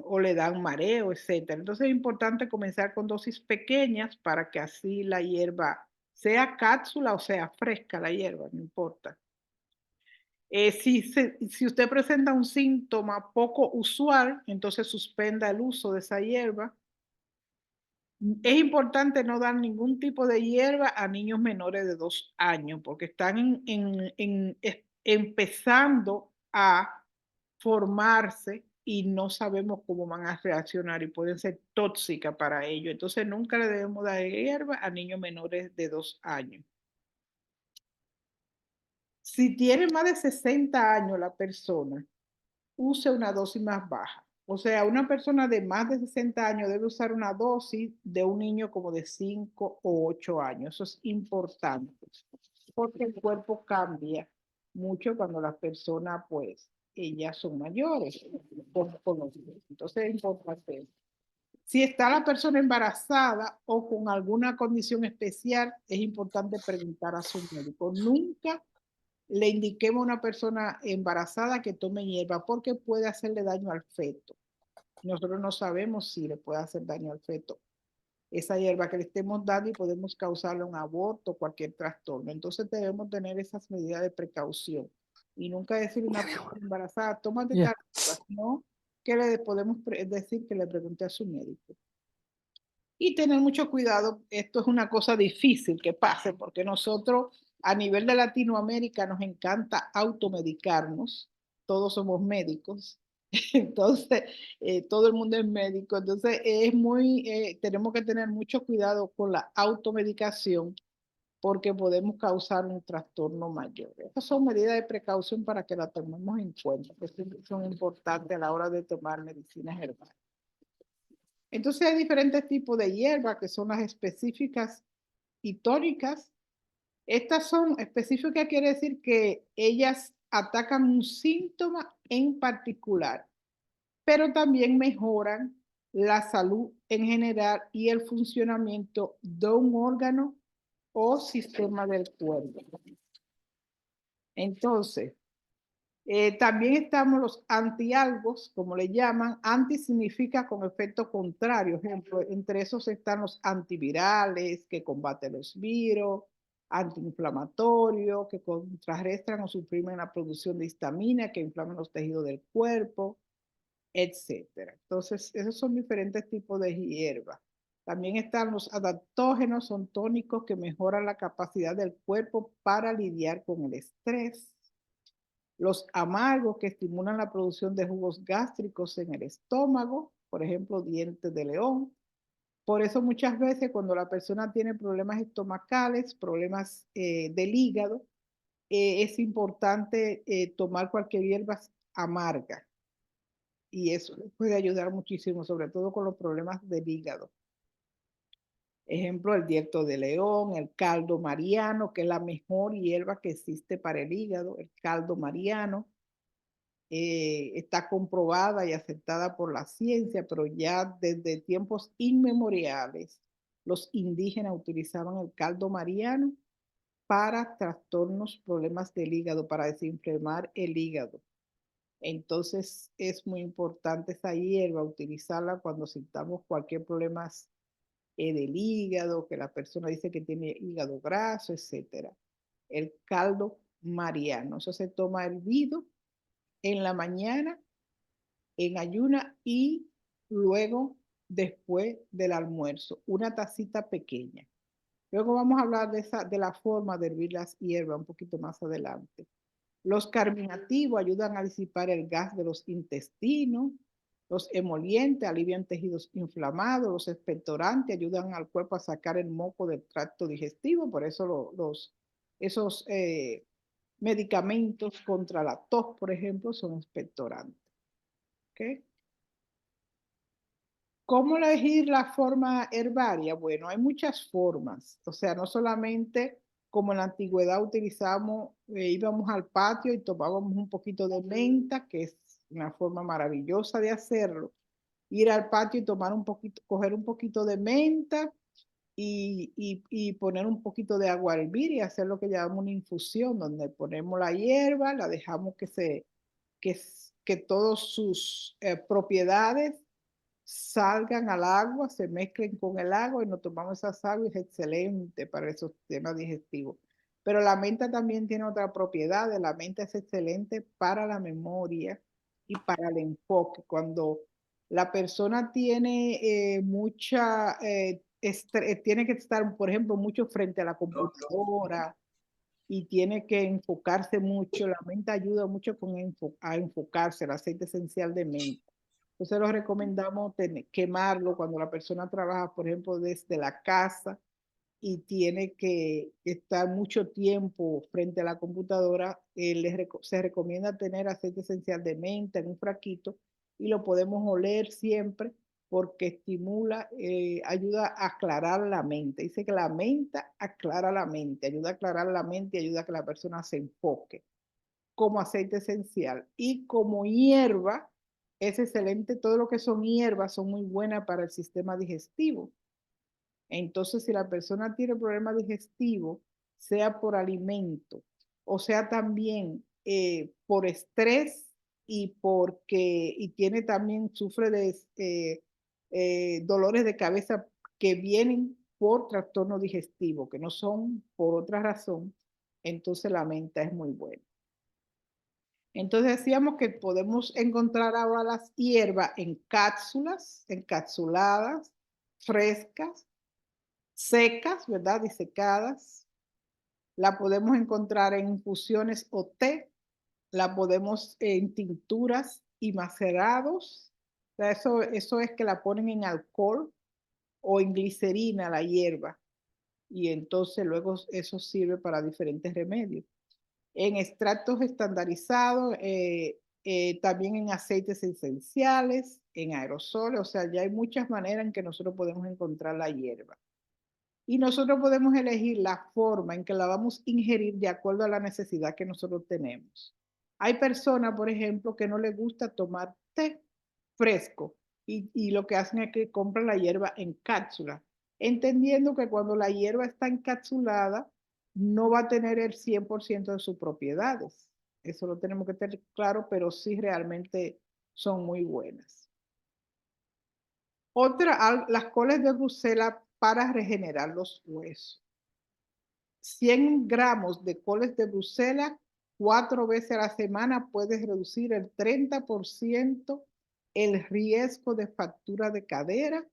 o le dan mareo, etcétera. Entonces es importante comenzar con dosis pequeñas para que así la hierba sea cápsula o sea fresca la hierba, no importa. Si usted presenta un síntoma poco usual, entonces suspenda el uso de esa hierba. Es importante no dar ningún tipo de hierba a niños menores de 2 años porque están empezando a formarse y no sabemos cómo van a reaccionar y pueden ser tóxicas para ellos. Entonces nunca le debemos dar hierba a niños menores de 2 años. Si tiene más de 60 años la persona, use una dosis más baja. O sea, una persona de más de 60 años debe usar una dosis de un niño como de 5 o 8 años. Eso es importante, porque el cuerpo cambia mucho cuando las personas, pues, ellas son mayores. Entonces es importante. Si está la persona embarazada o con alguna condición especial, es importante preguntar a su médico. Nunca le indiquemos a una persona embarazada que tome hierba porque puede hacerle daño al feto. Nosotros no sabemos si le puede hacer daño al feto esa hierba que le estemos dando y podemos causarle un aborto o cualquier trastorno. Entonces debemos tener esas medidas de precaución y nunca decir a una persona embarazada, tómate tal cosa, sino que le podemos decir que le pregunte a su médico. Y tener mucho cuidado, esto es una cosa difícil que pase porque nosotros a nivel de Latinoamérica nos encanta automedicarnos, todos somos médicos, entonces todo el mundo es médico, entonces tenemos que tener mucho cuidado con la automedicación porque podemos causar un trastorno mayor. Estas son medidas de precaución para que las tomemos en cuenta, que son importantes a la hora de tomar medicinas herbales. Entonces hay diferentes tipos de hierbas que son las específicas y tónicas. Estas son específicas, quiere decir que ellas atacan un síntoma en particular, pero también mejoran la salud en general y el funcionamiento de un órgano o sistema del cuerpo. Entonces, también estamos los antialgos, como le llaman. Anti significa con efecto contrario. Ejemplo, entre esos están los antivirales, que combaten los virus, antiinflamatorios, que contrarrestan o suprimen la producción de histamina, que inflaman los tejidos del cuerpo, etcétera. Entonces, esos son diferentes tipos de hierbas. También están los adaptógenos, son tónicos que mejoran la capacidad del cuerpo para lidiar con el estrés. Los amargos que estimulan la producción de jugos gástricos en el estómago, por ejemplo, dientes de león. Por eso muchas veces cuando la persona tiene problemas estomacales, problemas del hígado, es importante tomar cualquier hierba amarga. Y eso les puede ayudar muchísimo, sobre todo con los problemas del hígado. Ejemplo, el dientro de león, el caldo mariano, que es la mejor hierba que existe para el hígado, el caldo mariano. Está comprobada y aceptada por la ciencia, pero ya desde tiempos inmemoriales los indígenas utilizaban el caldo mariano para trastornos, problemas del hígado, para desinflamar el hígado. Entonces es muy importante esa hierba, utilizarla cuando sintamos cualquier problema del hígado, que la persona dice que tiene hígado graso, etc. El caldo mariano, eso se toma hervido en la mañana, en ayuna y luego después del almuerzo, una tacita pequeña. Luego vamos a hablar de la forma de hervir las hierbas un poquito más adelante. Los carminativos ayudan a disipar el gas de los intestinos. Los emolientes alivian tejidos inflamados. Los expectorantes ayudan al cuerpo a sacar el moco del tracto digestivo. Por eso esos medicamentos contra la tos, por ejemplo, son expectorantes. ¿Okay? ¿Cómo elegir la forma herbaria? Bueno, hay muchas formas. O sea, no solamente como en la antigüedad utilizamos, íbamos al patio y tomábamos un poquito de menta, que es una forma maravillosa de hacerlo. Ir al patio y tomar un poquito, coger un poquito de menta y poner un poquito de agua a hervir y hacer lo que llamamos una infusión, donde ponemos la hierba, la dejamos que todas sus propiedades salgan al agua, se mezclen con el agua y nos tomamos esa agua y es excelente para el sistema digestivo. Pero la menta también tiene otra propiedad, la menta es excelente para la memoria y para el enfoque. Cuando la persona tiene tiene que estar, por ejemplo, mucho frente a la computadora y tiene que enfocarse mucho, la menta ayuda mucho a enfocarse, el aceite esencial de menta. Entonces lo recomendamos quemarlo cuando la persona trabaja, por ejemplo, desde la casa y tiene que estar mucho tiempo frente a la computadora. Se recomienda tener aceite esencial de menta en un frasquito y lo podemos oler siempre porque estimula, ayuda a aclarar la mente. Dice que la menta aclara la mente, ayuda a aclarar la mente y ayuda a que la persona se enfoque como aceite esencial. Y como hierba, es excelente. Todo lo que son hierbas son muy buenas para el sistema digestivo. Entonces, si la persona tiene problema digestivo, sea por alimento, o sea también por estrés y tiene también, sufre de dolores de cabeza que vienen por trastorno digestivo, que no son por otra razón, entonces la menta es muy buena. Entonces decíamos que podemos encontrar ahora las hierbas en cápsulas, encapsuladas, frescas, secas, ¿verdad? Disecadas. La podemos encontrar en infusiones o té. La podemos en tinturas y macerados. O sea, eso es que la ponen en alcohol o en glicerina la hierba. Y entonces luego eso sirve para diferentes remedios. En extractos estandarizados, también en aceites esenciales, en aerosoles, o sea, ya hay muchas maneras en que nosotros podemos encontrar la hierba. Y nosotros podemos elegir la forma en que la vamos a ingerir de acuerdo a la necesidad que nosotros tenemos. Hay personas, por ejemplo, que no les gusta tomar té fresco y lo que hacen es que compran la hierba en cápsula, entendiendo que cuando la hierba está encapsulada no va a tener el 100% de sus propiedades. Eso lo tenemos que tener claro, pero sí realmente son muy buenas. Otra, las coles de Bruselas para regenerar los huesos. 100 gramos de coles de Bruselas 4 veces a la semana puedes reducir el 30% el riesgo de fractura de cadera.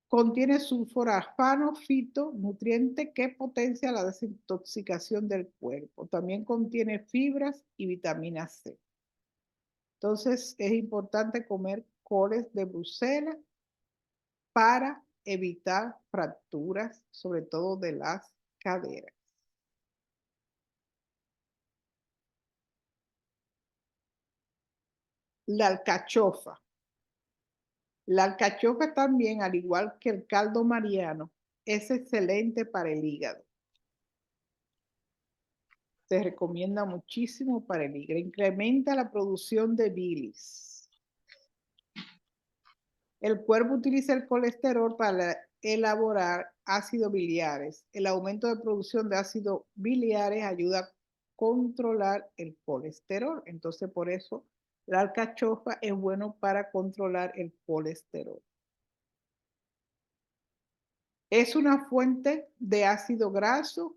Contiene sulforafano, nutriente que potencia la desintoxicación del cuerpo. También contiene fibras y vitamina C. Entonces es importante comer coles de Bruselas para evitar fracturas, sobre todo de las caderas. La alcachofa. La alcachofa también, al igual que el caldo mariano, es excelente para el hígado. Se recomienda muchísimo para el hígado. Incrementa la producción de bilis. El cuerpo utiliza el colesterol para elaborar ácidos biliares. El aumento de producción de ácidos biliares ayuda a controlar el colesterol. Entonces, por eso la alcachofa es bueno para controlar el colesterol. Es una fuente de ácido graso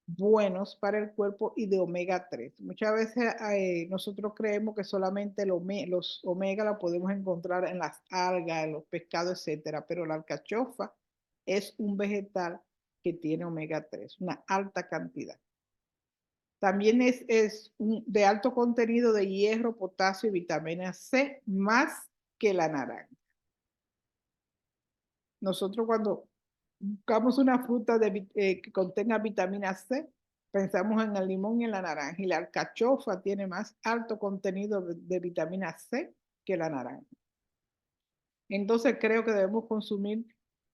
buenos para el cuerpo y de omega 3. Muchas veces nosotros creemos que solamente los omega los podemos encontrar en las algas, en los pescados, etcétera, pero la alcachofa es un vegetal que tiene omega 3, una alta cantidad. También es de alto contenido de hierro, potasio y vitamina C, más que la naranja. Nosotros cuando buscamos una fruta que contenga vitamina C, pensamos en el limón y en la naranja. Y la alcachofa tiene más alto contenido de vitamina C que la naranja. Entonces creo que debemos consumir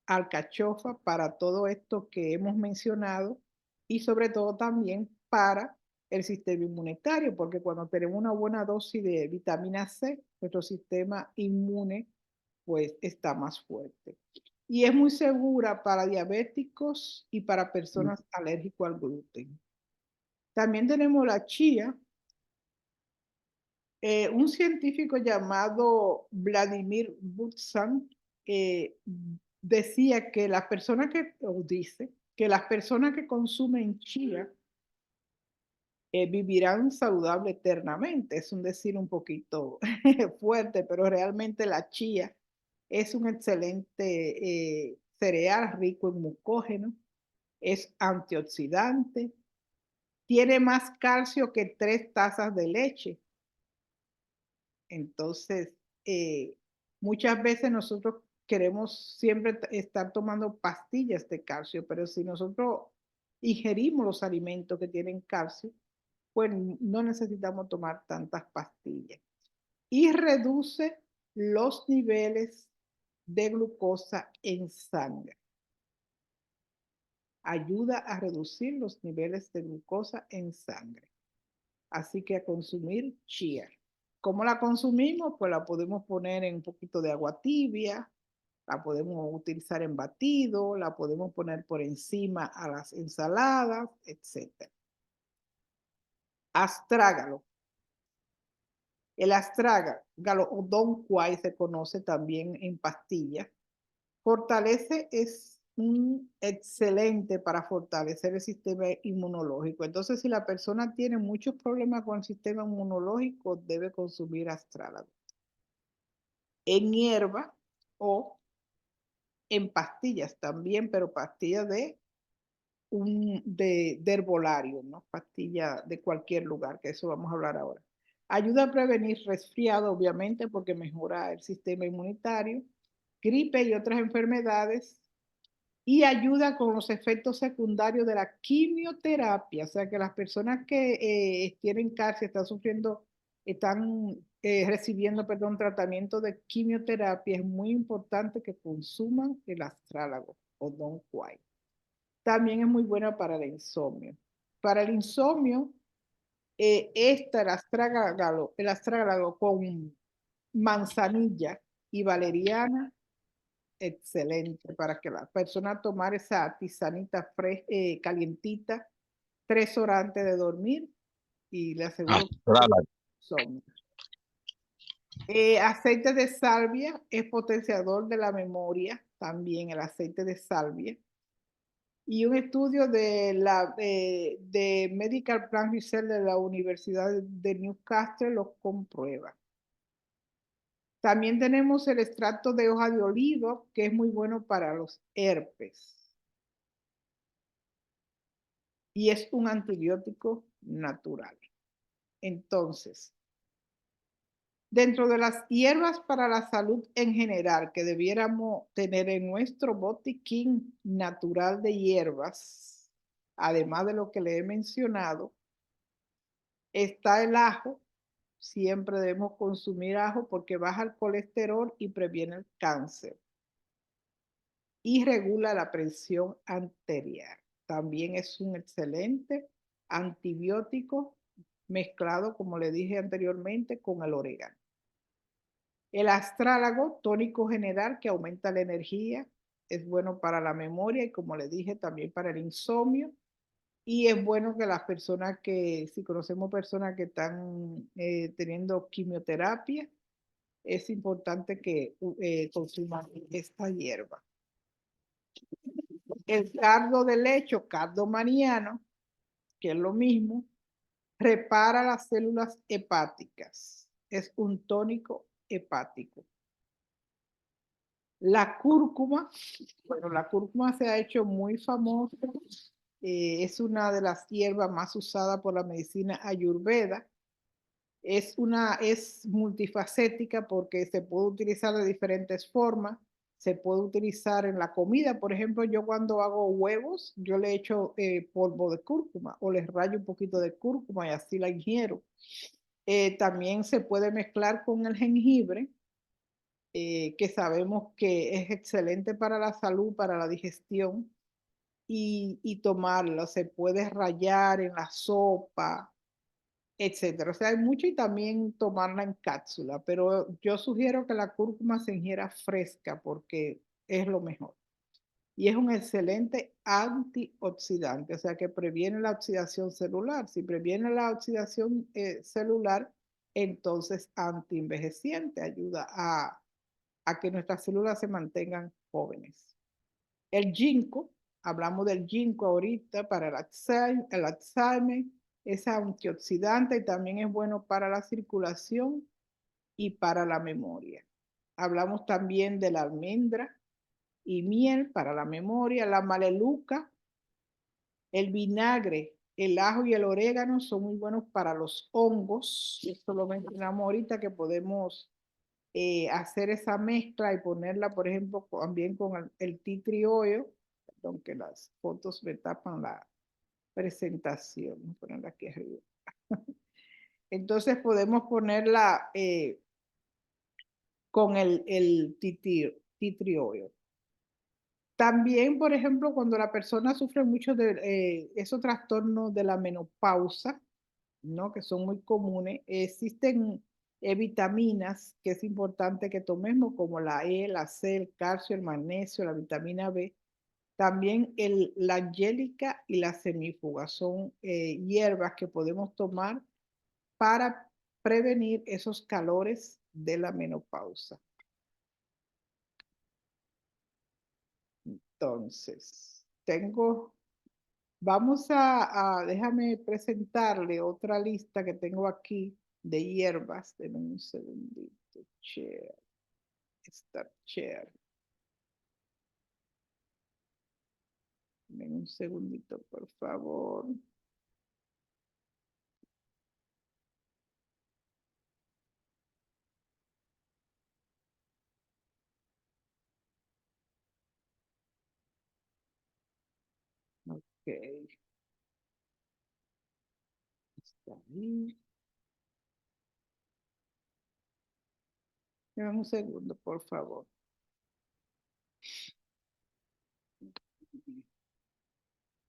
alcachofa para todo esto que hemos mencionado y sobre todo también para el sistema inmunitario, porque cuando tenemos una buena dosis de vitamina C, nuestro sistema inmune pues está más fuerte. Y es muy segura para diabéticos y para personas alérgicas al gluten. También tenemos la chía. Un científico llamado Vladimir Butsan decía que las personas que, o dice, que las personas que consumen chía vivirán saludable eternamente. Es un decir un poquito fuerte, pero realmente la chía es un excelente cereal rico en mucógeno, es antioxidante, tiene más calcio que 3 tazas de leche. Entonces, muchas veces nosotros queremos siempre estar tomando pastillas de calcio, pero si nosotros ingerimos los alimentos que tienen calcio, pues no necesitamos tomar tantas pastillas. Y reduce los niveles de glucosa en sangre. Ayuda a reducir los niveles de glucosa en sangre. Así que a consumir chía. ¿Cómo la consumimos? Pues la podemos poner en un poquito de agua tibia, la podemos utilizar en batido, la podemos poner por encima a las ensaladas, etc. Astrágalo. El astrágalo o Don Quai se conoce también en pastillas. Es un excelente para fortalecer el sistema inmunológico. Entonces, si la persona tiene muchos problemas con el sistema inmunológico, debe consumir astrálago. En hierba o en pastillas también, pero pastillas de herbolario, ¿no? Pastilla de cualquier lugar, que eso vamos a hablar ahora. Ayuda a prevenir resfriado, obviamente, porque mejora el sistema inmunitario, gripe y otras enfermedades, y ayuda con los efectos secundarios de la quimioterapia. O sea que las personas que tienen cáncer, están recibiendo, perdón, tratamiento de quimioterapia, es muy importante que consuman el astrálago o Don Quai. También es muy buena para el insomnio. Para el insomnio, el astrágalo con manzanilla y valeriana, excelente para que la persona tomar esa tisanita calientita 3 horas antes de dormir y le aseguro Astrálago. insomnio. Aceite de salvia es potenciador de la memoria, también el aceite de salvia. Y un estudio de Medical Plan Research de la Universidad de Newcastle lo comprueba. También tenemos el extracto de hoja de olivo, que es muy bueno para los herpes. Y es un antibiótico natural. Entonces, dentro de las hierbas para la salud en general que debiéramos tener en nuestro botiquín natural de hierbas, además de lo que le he mencionado, está el ajo. Siempre debemos consumir ajo porque baja el colesterol y previene el cáncer. Y regula la presión arterial. También es un excelente antibiótico mezclado, como le dije anteriormente, con el orégano. El astrálago, tónico general que aumenta la energía, es bueno para la memoria y, como le dije, también para el insomnio. Y es bueno que las personas si conocemos personas que están teniendo quimioterapia, es importante que consuman esta hierba. El cardo de leche, cardo mariano, que es lo mismo, repara las células hepáticas. Es un tónico hepático. La cúrcuma, bueno, la cúrcuma se ha hecho muy famosa. Es una de las hierbas más usadas por la medicina ayurveda. Es multifacética porque se puede utilizar de diferentes formas. Se puede utilizar en la comida. Por ejemplo, yo cuando hago huevos, yo le echo polvo de cúrcuma o les rayo un poquito de cúrcuma y así la ingiero. También se puede mezclar con el jengibre que sabemos que es excelente para la salud, para la digestión, y tomarlo. Se puede rallar en la sopa, etcétera. O sea, hay mucho, y también tomarla en cápsula, pero yo sugiero que la cúrcuma se ingiera fresca porque es lo mejor. Y es un excelente antioxidante, o sea que previene la oxidación celular. Si previene la oxidación celular, entonces antienvejeciente, ayuda a que nuestras células se mantengan jóvenes. El ginkgo, hablamos del ginkgo ahorita para el Alzheimer, es antioxidante y también es bueno para la circulación y para la memoria. Hablamos también de la almendra y miel para la memoria, la maleluca, el vinagre, el ajo y el orégano son muy buenos para los hongos. Esto lo mencionamos ahorita, que podemos hacer esa mezcla y ponerla, por ejemplo, también con el tea tree oil, aunque las fotos me tapan la presentación. Voy a ponerla aquí arriba. Entonces podemos ponerla con el tea tree oil. También, por ejemplo, cuando la persona sufre mucho de esos trastornos de la menopausa, ¿no? Que son muy comunes, existen vitaminas que es importante que tomemos, como la E, la C, el calcio, el magnesio, la vitamina B. También la angélica y la semífuga son hierbas que podemos tomar para prevenir esos calores de la menopausa. Entonces, vamos déjame presentarle otra lista que tengo aquí de hierbas. Denme un segundito. Start share. Denme un segundito, por favor. Ok. Está ahí. Denme un segundo, por favor.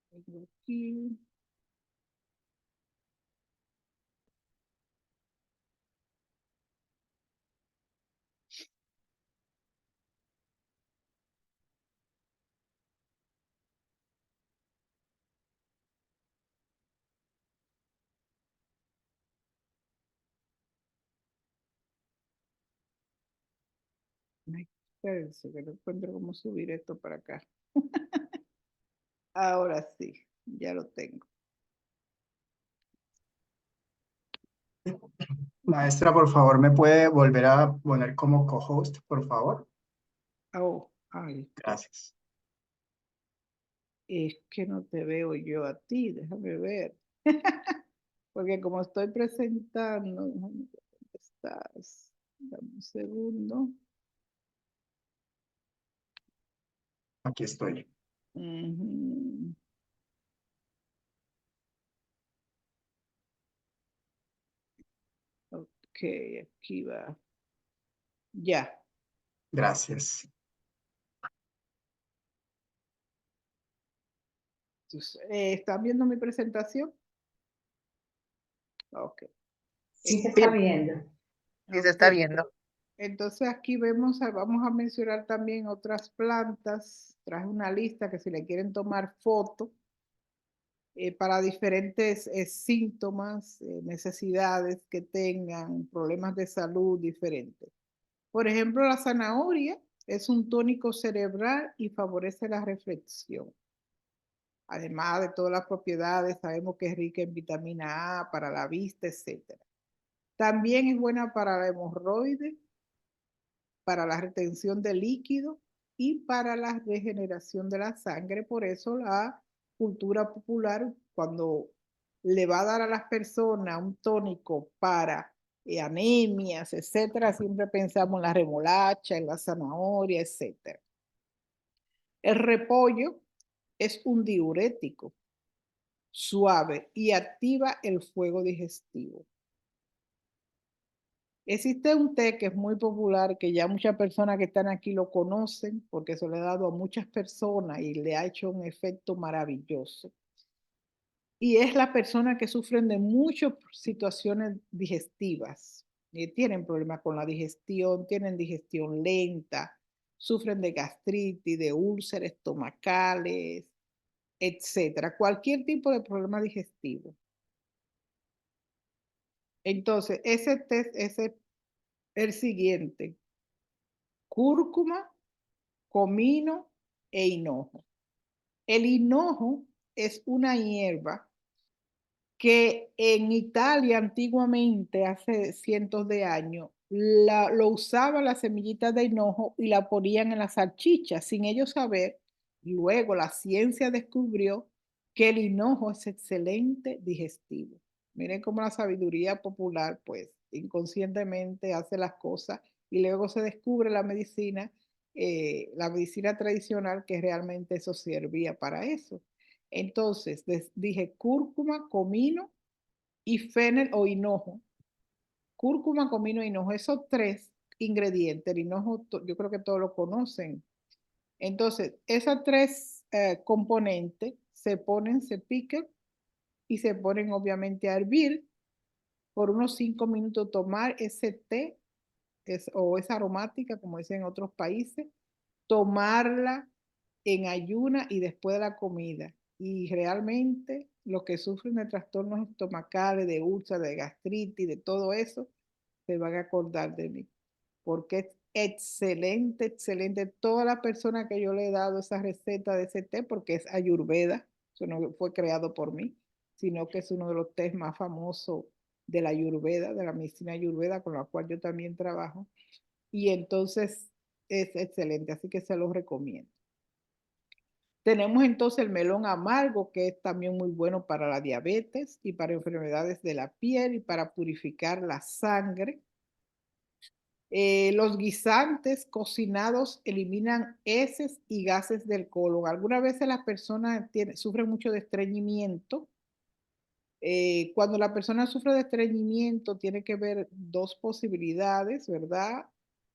Tengo aquí. Ay, espérense, que no encuentro cómo subir esto para acá. Ahora sí, ya lo tengo. Maestra, por favor, ¿me puede volver a poner como co-host, por favor? Oh, ay, Gracias. es que no te veo yo a ti, déjame ver. Porque como estoy presentando, ¿dónde estás? Dame un segundo. Aquí estoy. Ujú. Ok, aquí va. Ya. Gracias. Entonces, ¿están viendo mi presentación? Ok. Sí se está viendo. Sí, se está viendo. Entonces aquí vamos a mencionar también otras plantas. Traje una lista que si le quieren tomar foto para diferentes síntomas, necesidades que tengan, problemas de salud diferentes. Por ejemplo, la zanahoria es un tónico cerebral y favorece la reflexión. Además de todas las propiedades, sabemos que es rica en vitamina A para la vista, etc. También es buena para la hemorroide, para la retención de líquido y para la regeneración de la sangre. Por eso la cultura popular, cuando le va a dar a las personas un tónico para anemias, etcétera, siempre pensamos en la remolacha, en la zanahoria, etcétera. El repollo es un diurético suave y activa el fuego digestivo. Existe un té que es muy popular, que ya muchas personas que están aquí lo conocen, porque se lo he dado a muchas personas y le ha hecho un efecto maravilloso. Y es las personas que sufren de muchas situaciones digestivas. Tienen problemas con la digestión, tienen digestión lenta, sufren de gastritis, de úlceras estomacales, etcétera. Cualquier tipo de problema digestivo. Entonces, ese test es el siguiente: cúrcuma, comino e hinojo. El hinojo es una hierba que en Italia antiguamente, hace cientos de años, lo usaban las semillitas de hinojo y la ponían en las salchichas sin ellos saber. Luego la ciencia descubrió que el hinojo es excelente digestivo. Miren cómo la sabiduría popular, pues, inconscientemente hace las cosas y luego se descubre la medicina tradicional, que realmente eso servía para eso. Entonces, dije cúrcuma, comino y fennel o hinojo. Cúrcuma, comino e hinojo, esos tres ingredientes. El hinojo, yo creo que todos lo conocen. Entonces, esas tres componentes se ponen, se pican y se ponen obviamente a hervir por unos 5 minutos. Tomar ese té o esa aromática, como dicen en otros países, tomarla en ayuna y después de la comida. Y realmente los que sufren de trastornos estomacales, de úlceras, de gastritis, de todo eso, se van a acordar de mí. Porque es excelente, excelente. Todas las personas que yo le he dado esa receta de ese té, porque es ayurveda, eso no fue creado por mí, sino que es uno de los tés más famosos de la ayurveda, de la medicina ayurveda, con la cual yo también trabajo. Y entonces es excelente, así que se los recomiendo. Tenemos entonces el melón amargo, que es también muy bueno para la diabetes y para enfermedades de la piel y para purificar la sangre. Los guisantes cocinados eliminan heces y gases del colon. Algunas veces las personas sufren mucho de estreñimiento. Cuando la persona sufre de estreñimiento, tiene que ver dos posibilidades, ¿verdad?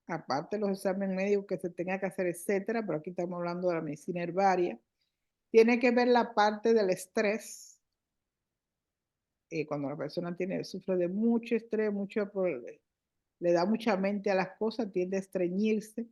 Aparte de los exámenes médicos que se tenga que hacer, etcétera, pero aquí estamos hablando de la medicina herbaria. Tiene que ver la parte del estrés. Cuando la persona sufre de mucho estrés, le da mucha mente a las cosas, tiende a estreñirse.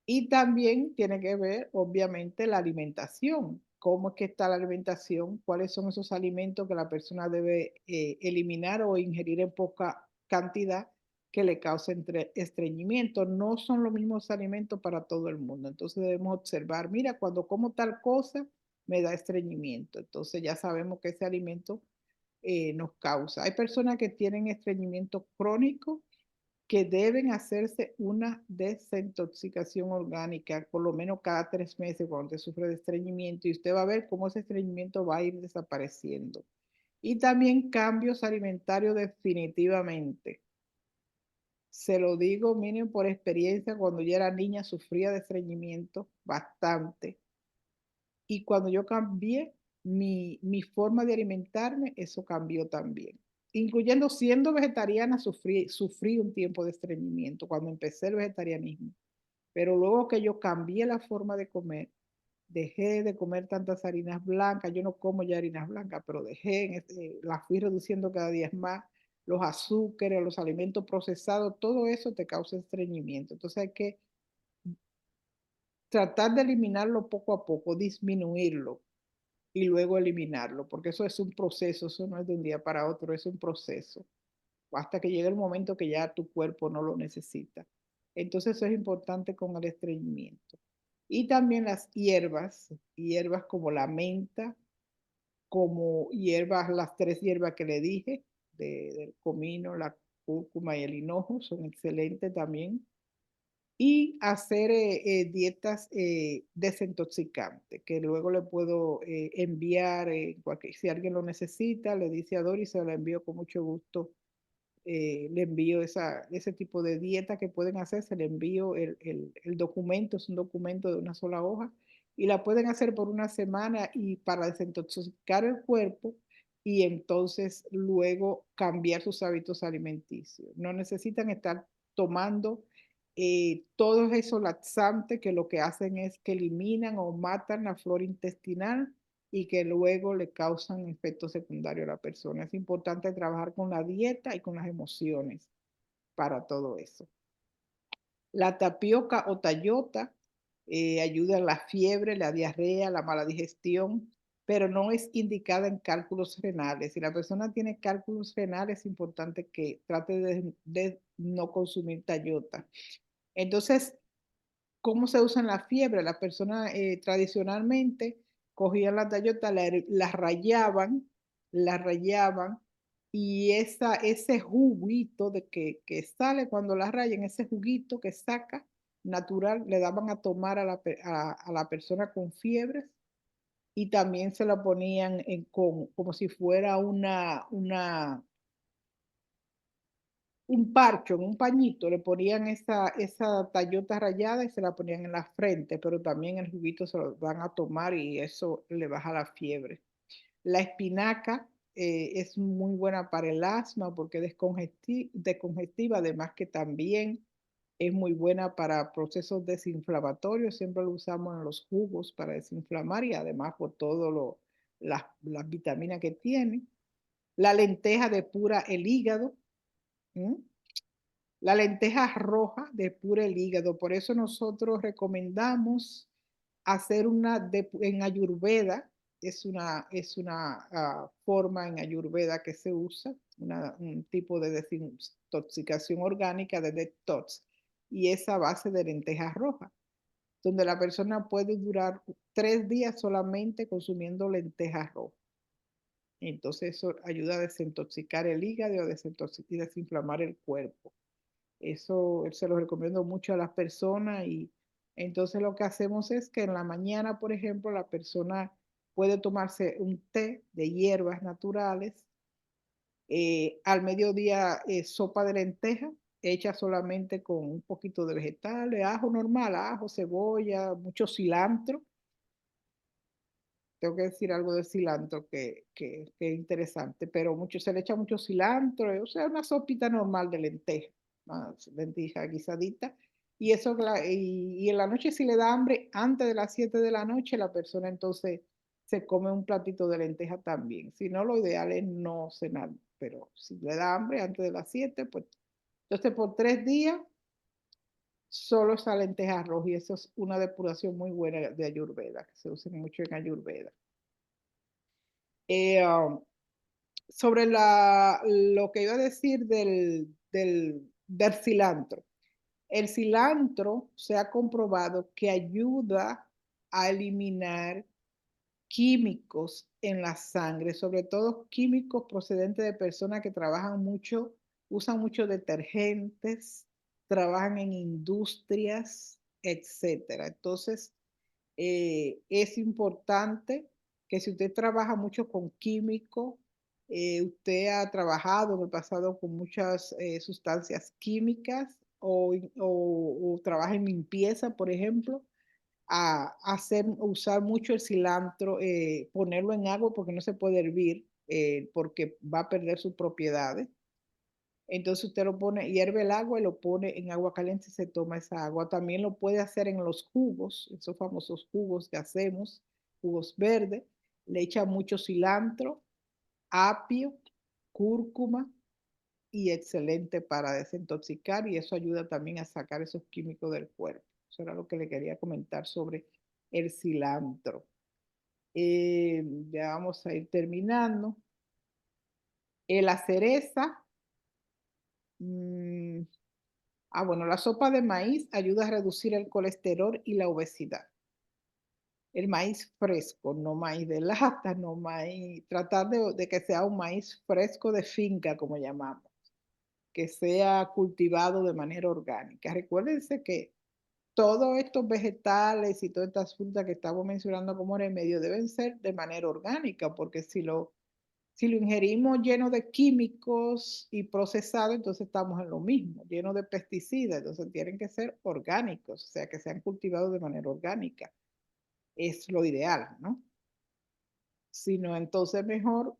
Y también tiene que ver, obviamente, la alimentación. ¿Cómo es que está la alimentación? ¿Cuáles son esos alimentos que la persona debe eliminar o ingerir en poca cantidad que le causen estreñimiento? No son los mismos alimentos para todo el mundo. Entonces debemos observar, mira, cuando como tal cosa me da estreñimiento. Entonces ya sabemos que ese alimento nos causa. Hay personas que tienen estreñimiento crónico que deben hacerse una desintoxicación orgánica por lo menos cada 3 meses cuando usted sufre de estreñimiento, y usted va a ver cómo ese estreñimiento va a ir desapareciendo. Y también cambios alimentarios definitivamente. Se lo digo, miren, por experiencia, cuando yo era niña sufría de estreñimiento bastante. Y cuando yo cambié mi forma de alimentarme, eso cambió también. Incluyendo siendo vegetariana, sufrí un tiempo de estreñimiento cuando empecé el vegetarianismo. Pero luego que yo cambié la forma de comer, dejé de comer tantas harinas blancas. Yo no como ya harinas blancas, pero las fui reduciendo cada día más. Los azúcares, los alimentos procesados, todo eso te causa estreñimiento. Entonces hay que tratar de eliminarlo poco a poco, disminuirlo y luego eliminarlo, porque eso es un proceso, eso no es de un día para otro, es un proceso, hasta que llegue el momento que ya tu cuerpo no lo necesita. Entonces eso es importante con el estreñimiento. Y también las hierbas como la menta, como hierbas, las 3 hierbas que le dije, del comino, la cúrcuma y el hinojo, son excelentes también. Y hacer dietas desintoxicantes, que luego le puedo enviar, si alguien lo necesita, le dice a Doris, se la envío con mucho gusto. Le envío ese tipo de dieta que pueden hacer, se le envío el documento, es un documento de una sola hoja, y la pueden hacer por una semana, y para desintoxicar el cuerpo y entonces luego cambiar sus hábitos alimenticios. No necesitan estar tomando todos esos laxantes que lo que hacen es que eliminan o matan la flora intestinal y que luego le causan efectos secundarios a la persona. Es importante trabajar con la dieta y con las emociones para todo eso. La tapioca o tayota ayuda a la fiebre, la diarrea, la mala digestión, pero no es indicada en cálculos renales. Si la persona tiene cálculos renales, es importante que trate de no consumir tayota. Entonces, ¿cómo se usa en la fiebre? Las personas tradicionalmente cogían la tallota, la rayaban y ese juguito que sale cuando la rayan, ese juguito que saca natural, le daban a tomar a la persona con fiebres y también se la ponían como si fuera un parcho, en un pañito, le ponían esa tallota rallada y se la ponían en la frente, pero también el juguito se lo van a tomar y eso le baja la fiebre. La espinaca es muy buena para el asma porque es descongestiva, además que también es muy buena para procesos desinflamatorios, siempre lo usamos en los jugos para desinflamar y además por todo las vitaminas que tiene. La lenteja depura el hígado. ¿Mm? La lenteja roja depura el hígado, por eso nosotros recomendamos hacer en Ayurveda, es una forma en Ayurveda que se usa, un tipo de desintoxicación orgánica de detox, y es a base de lentejas rojas, donde la persona puede durar 3 días solamente consumiendo lentejas rojas. Entonces eso ayuda a desintoxicar el hígado y desinflamar el cuerpo. Eso se lo recomiendo mucho a las personas y entonces lo que hacemos es que en la mañana, por ejemplo, la persona puede tomarse un té de hierbas naturales, al mediodía sopa de lenteja, hecha solamente con un poquito de vegetales, ajo normal, ajo, cebolla, mucho cilantro. Tengo que decir algo de cilantro que es interesante, pero se le echa mucho cilantro, o sea, una sopita normal de lenteja, una lenteja guisadita, y eso, y en la noche si le da hambre, antes de las 7 de la noche, la persona entonces se come un platito de lenteja también. Si no, lo ideal es no cenar, pero si le da hambre antes de las 7, pues entonces por 3 días solo esa lenteja roja, y eso es una depuración muy buena de Ayurveda, que se usa mucho en Ayurveda. Eh, um, sobre lo que iba a decir del cilantro. El cilantro se ha comprobado que ayuda a eliminar químicos en la sangre, sobre todo químicos procedentes de personas que trabajan mucho, usan mucho detergentes, trabajan en industrias, etcétera. Entonces, es importante que si usted trabaja mucho con químicos, usted ha trabajado en el pasado con muchas sustancias químicas o trabaja en limpieza, por ejemplo, usar mucho el cilantro, ponerlo en agua porque no se puede hervir, porque va a perder sus propiedades. Entonces usted lo pone, hierve el agua y lo pone en agua caliente y se toma esa agua. También lo puede hacer en los jugos, esos famosos jugos que hacemos, jugos verdes. Le echa mucho cilantro, apio, cúrcuma y excelente para desintoxicar y eso ayuda también a sacar esos químicos del cuerpo. Eso era lo que le quería comentar sobre el cilantro. Ya vamos a ir terminando. La cereza. mm, bueno, la sopa de maíz ayuda a reducir el colesterol y la obesidad. El maíz fresco, no maíz de lata, no maíz, tratar de que sea un maíz fresco de finca, como llamamos, que sea cultivado de manera orgánica. Recuérdense que todos estos vegetales y todas estas frutas que estamos mencionando como remedio deben ser de manera orgánica, porque si lo ingerimos lleno de químicos y procesado, entonces estamos en lo mismo, lleno de pesticidas, entonces tienen que ser orgánicos, o sea, que sean cultivados de manera orgánica. Es lo ideal, ¿no? sino entonces mejor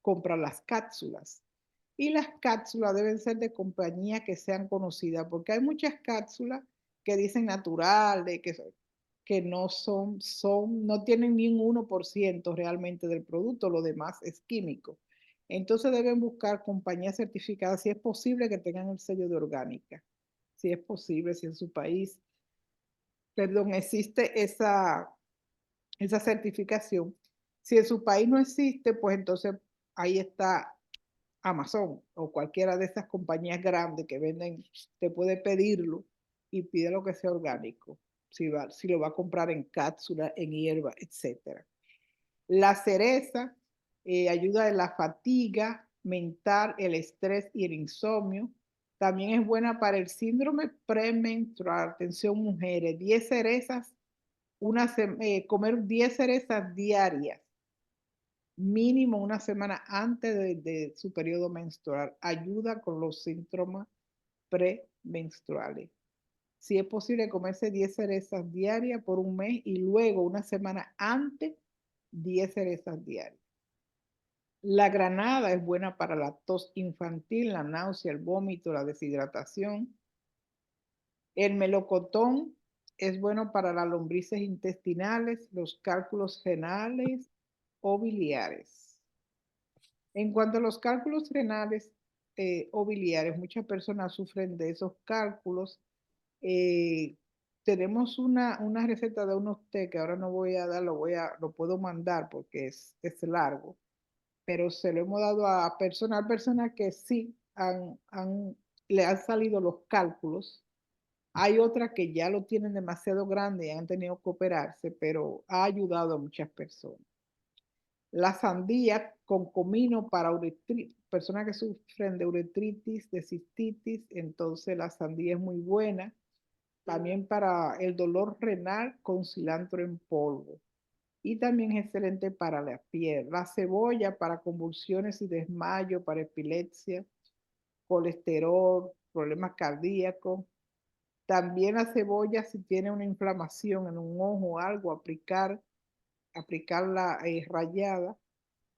comprar las cápsulas. Y las cápsulas deben ser de compañías que sean conocidas, porque hay muchas cápsulas que dicen naturales, que no no tienen ni un 1% realmente del producto, lo demás es químico. Entonces deben buscar compañías certificadas, si es posible que tengan el sello de orgánica, si es posible, si en su país, perdón, existe esa certificación. Si en su país no existe, pues entonces ahí está Amazon o cualquiera de esas compañías grandes que venden, te puede pedirlo y pide lo que sea orgánico, si lo va a comprar en cápsula, en hierba, etc. La cereza ayuda en la fatiga mental, el estrés y el insomnio. También es buena para el síndrome premenstrual. Atención, mujeres, 10 cerezas, comer 10 cerezas diarias mínimo una semana antes de su periodo menstrual. Ayuda con los síntomas premenstruales. Si es posible comerse 10 cerezas diarias por un mes y luego una semana antes 10 cerezas diarias. La granada es buena para la tos infantil, la náusea, el vómito, la deshidratación. El melocotón es bueno para las lombrices intestinales, los cálculos renales o biliares. En cuanto a los cálculos renales o biliares, muchas personas sufren de esos cálculos. Tenemos una receta de unos té que ahora no voy a dar, lo puedo mandar porque es largo, pero se lo hemos dado a personas que sí le han salido los cálculos. Hay otras que ya lo tienen demasiado grande y han tenido que operarse, pero ha ayudado a muchas personas. La sandía con comino para personas que sufren de uretritis, de cistitis, entonces la sandía es muy buena. También para el dolor renal con cilantro en polvo. Y también es excelente para la piel. La cebolla para convulsiones y desmayo, para epilepsia, colesterol, problemas cardíacos. También la cebolla, si tiene una inflamación en un ojo o algo, aplicarla rallada,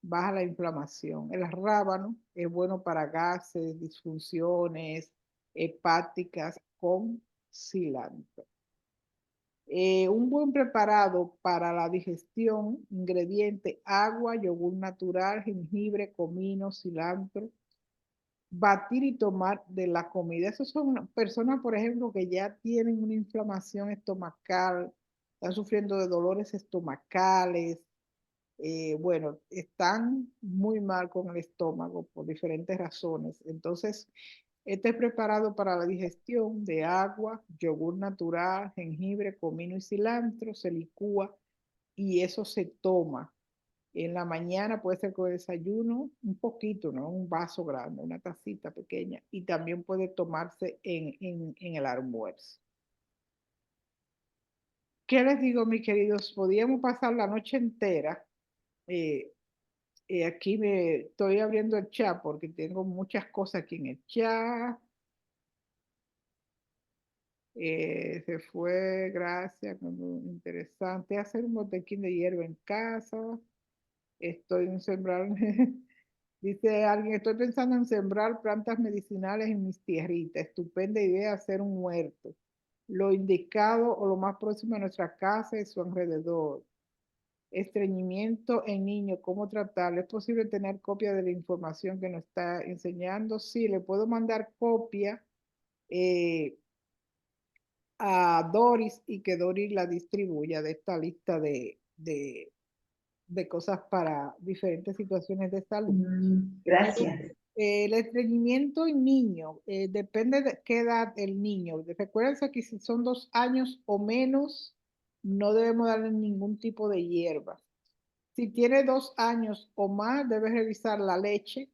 baja la inflamación. El rábano es bueno para gases, disfunciones hepáticas con cilantro. Un buen preparado para la digestión, ingrediente, agua, yogur natural, jengibre, comino, cilantro. Batir y tomar de la comida. Esas son personas, por ejemplo, que ya tienen una inflamación estomacal, están sufriendo de dolores estomacales, bueno, están muy mal con el estómago por diferentes razones. Entonces, este es preparado para la digestión de agua, yogur natural, jengibre, comino y cilantro, se licúa y eso se toma. En la mañana puede ser con desayuno, un poquito, ¿no? Un vaso grande, una tacita pequeña, y también puede tomarse en el almuerzo. ¿Qué les digo, mis queridos? Podíamos pasar la noche entera. Aquí me estoy abriendo el chat porque tengo muchas cosas aquí en el chat. Se fue, gracias, interesante. Hacer un botequín de hierba en casa. Estoy en sembrar, dice alguien, estoy pensando en sembrar plantas medicinales en mis tierritas. Estupenda idea hacer un huerto. Lo indicado o lo más próximo a nuestra casa y su alrededor. Estreñimiento en niños, ¿cómo tratarlo? ¿Es posible tener copia de la información que nos está enseñando? Sí, le puedo mandar copia a Doris y que Doris la distribuya de esta lista de cosas para diferentes situaciones de salud. Gracias. El estreñimiento en niños, depende de qué edad el niño. Recuérdense que si son 2 años o menos, no debemos darle ningún tipo de hierba. Si tiene 2 años o más, debe revisar la leche.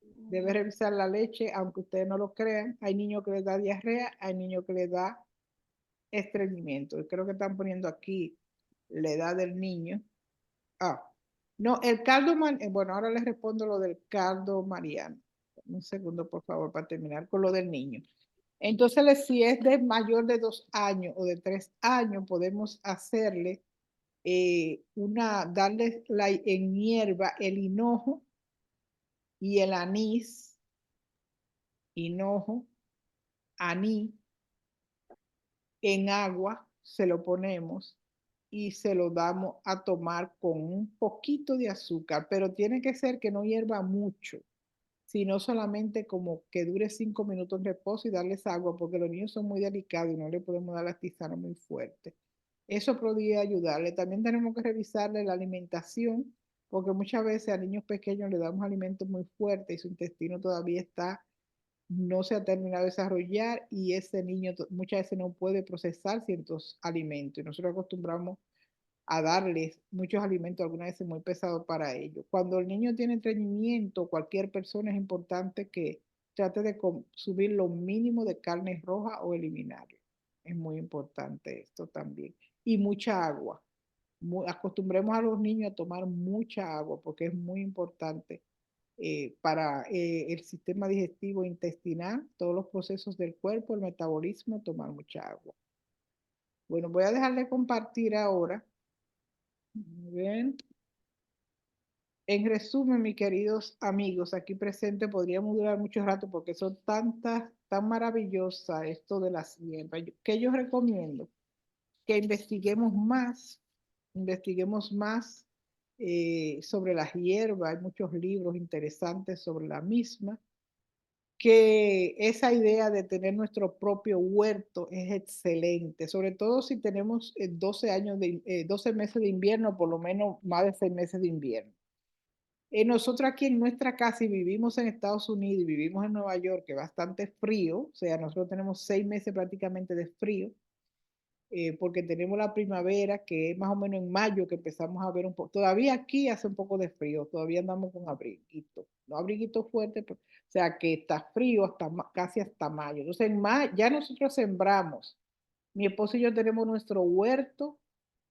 Debe revisar la leche, aunque ustedes no lo crean. Hay niños que les da diarrea, hay niños que les da estreñimiento. Creo que están poniendo aquí la edad del niño. No, el caldo, bueno, ahora les respondo lo del caldo mariano. Un segundo, por favor, para terminar con lo del niño. Entonces, si es de mayor de 2 años o de 3 años, podemos hacerle darles en hierba el hinojo y el anís, hinojo, anís, en agua, se lo ponemos y se lo damos a tomar con un poquito de azúcar, pero tiene que ser que no hierva mucho, sino solamente como que dure 5 minutos en reposo y darles agua, porque los niños son muy delicados y no le podemos dar las tisanas muy fuertes. Eso podría ayudarle. También tenemos que revisarle la alimentación, porque muchas veces a niños pequeños le damos alimentos muy fuertes y su intestino todavía no se ha terminado de desarrollar y ese niño muchas veces no puede procesar ciertos alimentos. Y nosotros acostumbramos a darles muchos alimentos, algunas veces muy pesados para ellos. Cuando el niño tiene estreñimiento, cualquier persona es importante que trate de consumir lo mínimo de carne roja o eliminarlo. Es muy importante esto también. Y mucha agua. Acostumbremos a los niños a tomar mucha agua porque es muy importante para el sistema digestivo intestinal, todos los procesos del cuerpo, el metabolismo, tomar mucha agua. Bueno, voy a dejar de compartir ahora. Muy bien. En resumen, mis queridos amigos, aquí presentes podríamos durar mucho rato porque son tan maravillosas esto de las hierbas. Que yo recomiendo que investiguemos más sobre las hierbas. Hay muchos libros interesantes sobre la misma, que esa idea de tener nuestro propio huerto es excelente, sobre todo si tenemos 12 meses de invierno, por lo menos más de 6 meses de invierno. Nosotros aquí en nuestra casa y vivimos en Estados Unidos y vivimos en Nueva York, que es bastante frío, o sea, nosotros tenemos 6 meses prácticamente de frío, porque tenemos la primavera, que es más o menos en mayo que empezamos a ver un poco. Todavía aquí hace un poco de frío, todavía andamos con abriguito, no abriguito fuerte, pero, o sea que está frío casi hasta mayo. Entonces en mayo ya nosotros sembramos. Mi esposo y yo tenemos nuestro huerto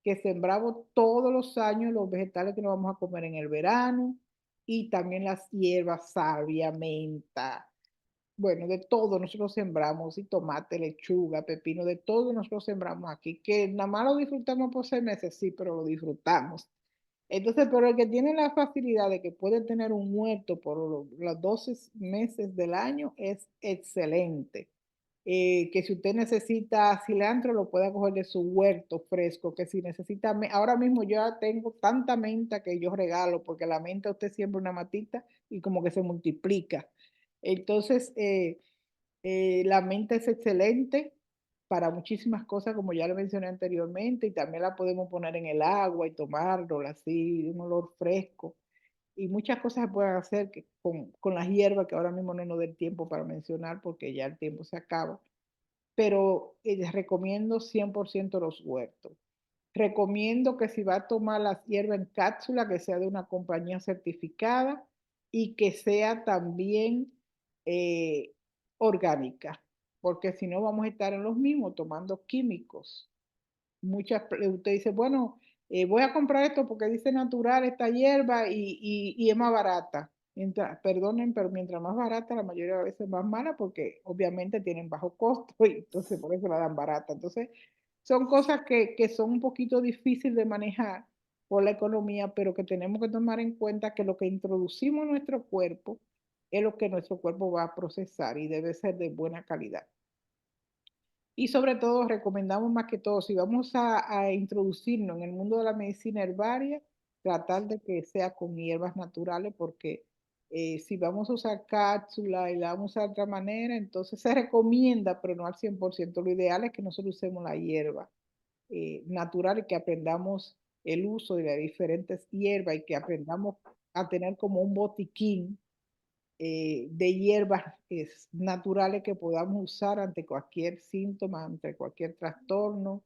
que sembramos todos los años los vegetales que nos vamos a comer en el verano y también las hierbas, salvia, menta, bueno, de todo nosotros sembramos, y tomate, lechuga, pepino, de todo nosotros sembramos aquí, que nada más lo disfrutamos por 6 meses, sí, pero lo disfrutamos. Entonces, pero el que tiene la facilidad de que puede tener un huerto por los 12 meses del año es excelente. Que si usted necesita cilantro, lo puede coger de su huerto fresco, que si necesita, ahora mismo yo ya tengo tanta menta que yo regalo, porque la menta usted siembra una matita y como que se multiplica. Entonces, la menta es excelente para muchísimas cosas, como ya lo mencioné anteriormente, y también la podemos poner en el agua y tomarlo así, un olor fresco. Y muchas cosas se pueden hacer con las hierbas, que ahora mismo no nos da el tiempo para mencionar porque ya el tiempo se acaba. Pero les recomiendo 100% los huertos. Recomiendo que si va a tomar la hierba en cápsula, que sea de una compañía certificada y que sea también eh, orgánica, porque si no vamos a estar en los mismos tomando químicos. Usted dice, bueno, voy a comprar esto porque dice natural esta hierba y es más barata. Perdonen, pero mientras más barata, la mayoría de veces más mala porque obviamente tienen bajo costo y entonces por eso la dan barata. Entonces, son cosas que son un poquito difíciles de manejar por la economía, pero que tenemos que tomar en cuenta que lo que introducimos en nuestro cuerpo es lo que nuestro cuerpo va a procesar y debe ser de buena calidad. Y sobre todo recomendamos más que todo, si vamos a introducirnos en el mundo de la medicina herbaria, tratar de que sea con hierbas naturales, porque si vamos a usar cápsula y la vamos a usar de otra manera, entonces se recomienda, pero no al 100%. Lo ideal es que nosotros usemos la hierba natural y que aprendamos el uso de las diferentes hierbas y que aprendamos a tener como un botiquín de hierbas naturales que podamos usar ante cualquier síntoma, ante cualquier trastorno,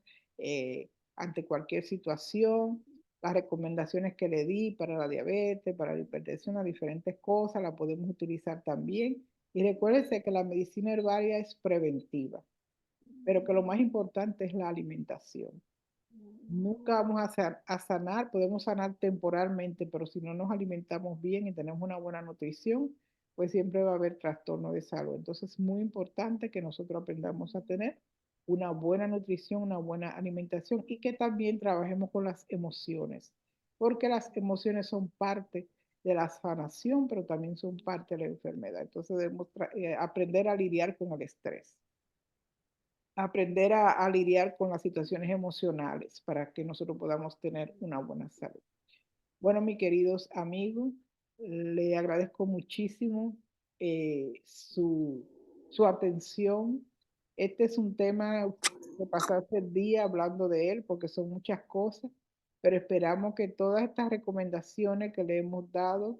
ante cualquier situación. Las recomendaciones que le di para la diabetes, para la hipertensión, las diferentes cosas, las podemos utilizar también. Y recuérdense que la medicina herbaria es preventiva, pero que lo más importante es la alimentación. Nunca vamos a sanar, podemos sanar temporalmente, pero si no nos alimentamos bien y tenemos una buena nutrición, pues siempre va a haber trastorno de salud. Entonces es muy importante que nosotros aprendamos a tener una buena nutrición, una buena alimentación y que también trabajemos con las emociones, porque las emociones son parte de la sanación, pero también son parte de la enfermedad. Entonces debemos aprender a lidiar con el estrés, aprender a lidiar con las situaciones emocionales para que nosotros podamos tener una buena salud. Bueno, mis queridos amigos, le agradezco muchísimo su atención. Este es un tema que pasaste el día hablando de él porque son muchas cosas, pero esperamos que todas estas recomendaciones que le hemos dado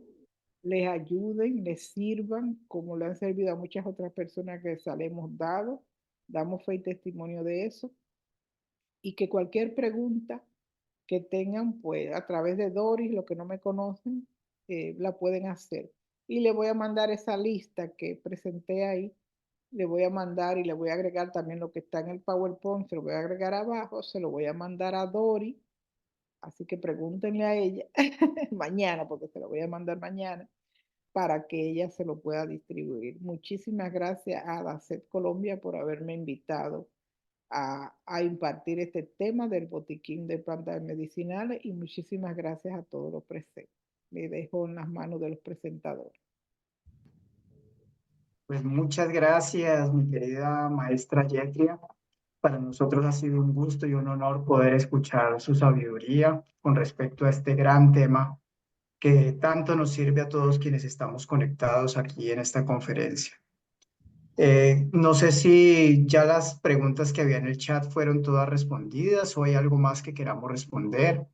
les ayuden, les sirvan, como le han servido a muchas otras personas que les hemos dado. Damos fe y testimonio de eso. Y que cualquier pregunta que tengan, pues a través de Doris, los que no me conocen, la pueden hacer. Y le voy a mandar esa lista que presenté ahí, le voy a mandar y le voy a agregar también lo que está en el PowerPoint, se lo voy a agregar abajo, se lo voy a mandar a Doris, así que pregúntenle a ella mañana, porque se lo voy a mandar mañana, para que ella se lo pueda distribuir. Muchísimas gracias a DACET Colombia por haberme invitado a impartir este tema del botiquín de plantas medicinales y muchísimas gracias a todos los presentes. Le dejo en las manos de los presentadores. Pues muchas gracias, mi querida maestra Yetria. Para nosotros ha sido un gusto y un honor poder escuchar su sabiduría con respecto a este gran tema que tanto nos sirve a todos quienes estamos conectados aquí en esta conferencia. No sé si ya las preguntas que había en el chat fueron todas respondidas o hay algo más que queramos responder.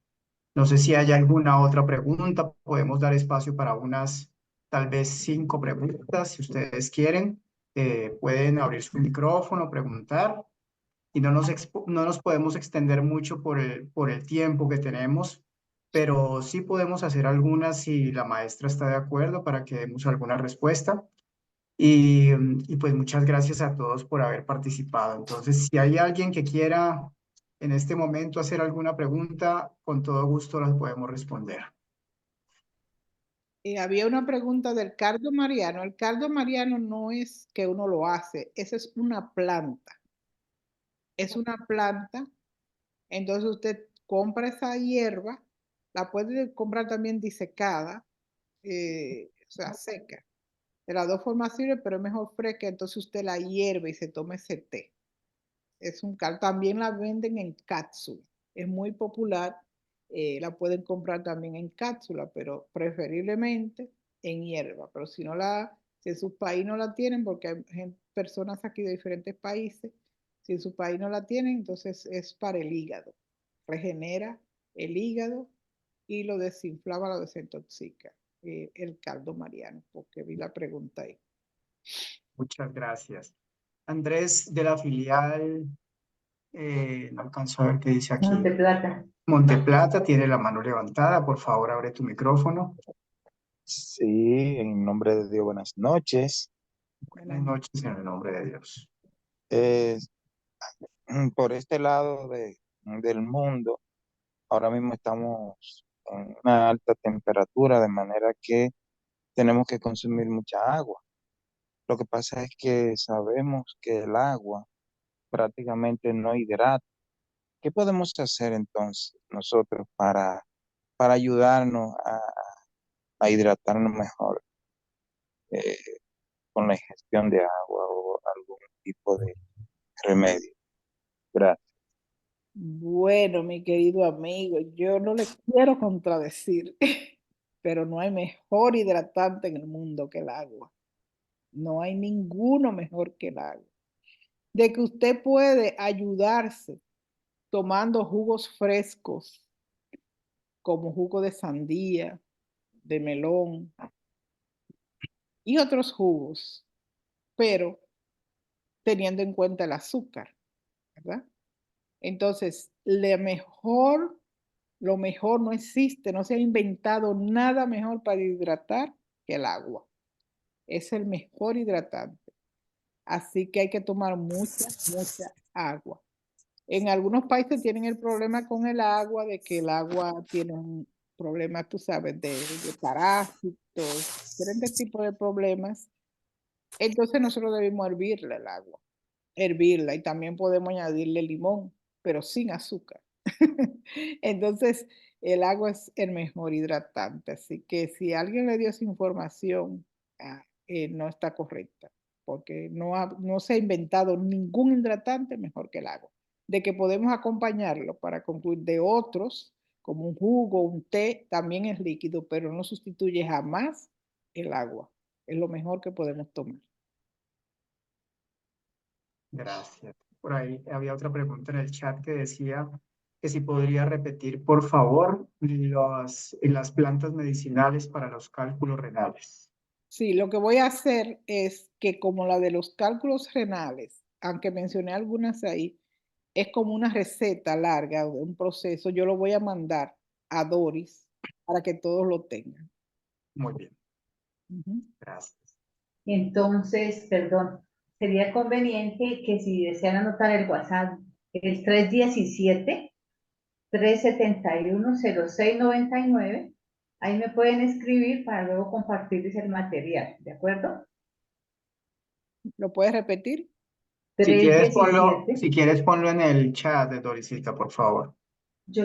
No sé si hay alguna otra pregunta. Podemos dar espacio para unas, tal vez 5 preguntas, si ustedes quieren. Pueden abrir su micrófono, preguntar y no nos podemos extender mucho por el tiempo que tenemos, pero sí podemos hacer algunas si la maestra está de acuerdo para que demos alguna respuesta. Y pues muchas gracias a todos por haber participado. Entonces, si hay alguien que quiera en este momento hacer alguna pregunta, con todo gusto las podemos responder. Había una pregunta del cardo mariano. El cardo mariano no es que uno lo hace, esa es una planta. Es una planta, entonces usted compra esa hierba, la puede comprar también disecada, o sea, seca. De las dos formas sirve, pero es mejor fresca, entonces usted la hierve y se toma ese té. Es un cal, también la venden en cápsula, es muy popular, la pueden comprar también en cápsula, pero preferiblemente en hierba, pero si no si en su país no la tienen, porque hay personas aquí de diferentes países, si en su país no la tienen, entonces es para el hígado, regenera el hígado y lo desinflama, lo desintoxica, el caldo mariano, porque vi la pregunta ahí. Muchas gracias. Andrés, de la filial, no alcanzó a ver qué dice aquí. Monteplata. Monteplata, tiene la mano levantada. Por favor, abre tu micrófono. Sí, en nombre de Dios, buenas noches. Buenas noches en el nombre de Dios. Eh, por este lado del mundo, ahora mismo estamos en una alta temperatura, de manera que tenemos que consumir mucha agua. Lo que pasa es que sabemos que el agua prácticamente no hidrata. ¿Qué podemos hacer entonces nosotros para ayudarnos a hidratarnos mejor eh, con la ingestión de agua o algún tipo de remedio? Gracias. Bueno, mi querido amigo, yo no le quiero contradecir, pero no hay mejor hidratante en el mundo que el agua. No hay ninguno mejor que el agua. De que usted puede ayudarse tomando jugos frescos, como jugo de sandía, de melón y otros jugos, pero teniendo en cuenta el azúcar, ¿verdad? Entonces, lo mejor no existe, no se ha inventado nada mejor para hidratar que el agua. Es el mejor hidratante. Así que hay que tomar mucha agua. En algunos países tienen el problema con el agua, de que el agua tiene un problema, tú sabes, de parásitos, diferentes tipos de problemas. Entonces nosotros debemos hervirle el agua. hervirla y también podemos añadirle limón, pero sin azúcar. Entonces, el agua es el mejor hidratante, así que si alguien le dio esa información, no está correcta, porque no se ha inventado ningún hidratante mejor que el agua. De que podemos acompañarlo para concluir de otros, como un jugo, un té, también es líquido, pero no sustituye jamás el agua. Es lo mejor que podemos tomar. Gracias. Por ahí había otra pregunta en el chat que decía que si podría repetir, por favor, las plantas medicinales para los cálculos renales. Sí, lo que voy a hacer es que como la de los cálculos renales, aunque mencioné algunas ahí, es como una receta larga, un proceso, yo lo voy a mandar a Doris para que todos lo tengan. Muy bien, Ujú. gracias. Entonces, perdón, sería conveniente que si desean anotar el WhatsApp, el 317-371-0699, ahí me pueden escribir para luego compartirles el material, ¿de acuerdo? ¿Lo puedes repetir? Si quieres 317, ponlo en el chat de Dorisita, por favor. yo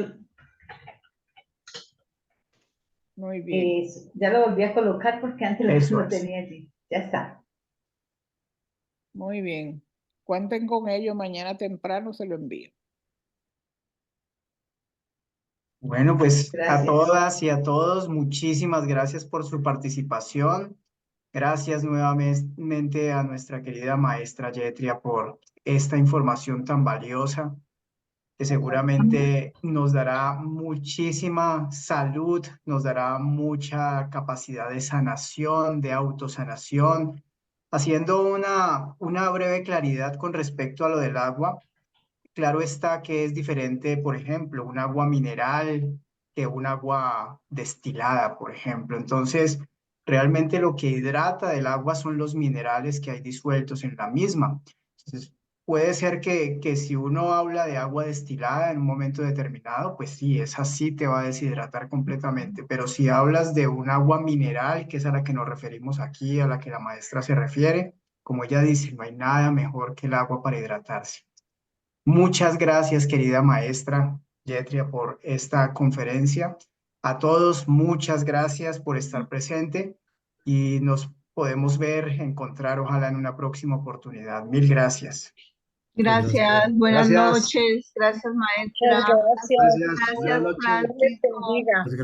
Muy bien. ya lo volví a colocar porque antes Eso lo es. tenía allí, ya está. Muy bien. Cuenten con ello, mañana temprano se lo envío. Bueno, pues a Gracias. todas y a todos, muchísimas gracias por su participación. Gracias nuevamente a nuestra querida maestra Yetria por esta información tan valiosa que seguramente nos dará muchísima salud, nos dará mucha capacidad de sanación, de autosanación, haciendo una breve claridad con respecto a lo del agua. Claro está que es diferente, por ejemplo, un agua mineral que un agua destilada, por ejemplo. Entonces, realmente lo que hidrata del agua son los minerales que hay disueltos en la misma. Entonces, puede ser que si uno habla de agua destilada en un momento determinado, pues sí, esa sí te va a deshidratar completamente. Pero si hablas de un agua mineral, que es a la que nos referimos aquí, a la que la maestra se refiere, como ella dice, no hay nada mejor que el agua para hidratarse. Muchas gracias, querida maestra Yetria, por esta conferencia. A todos, muchas gracias por estar presente y nos podemos ver, encontrar, ojalá en una próxima oportunidad. Mil gracias. Gracias, buenas Gracias. noches, gracias Muchas maestra, gracias. Gracias. Buenas gracias noches. Dios les Francisco. bendiga. Gracias.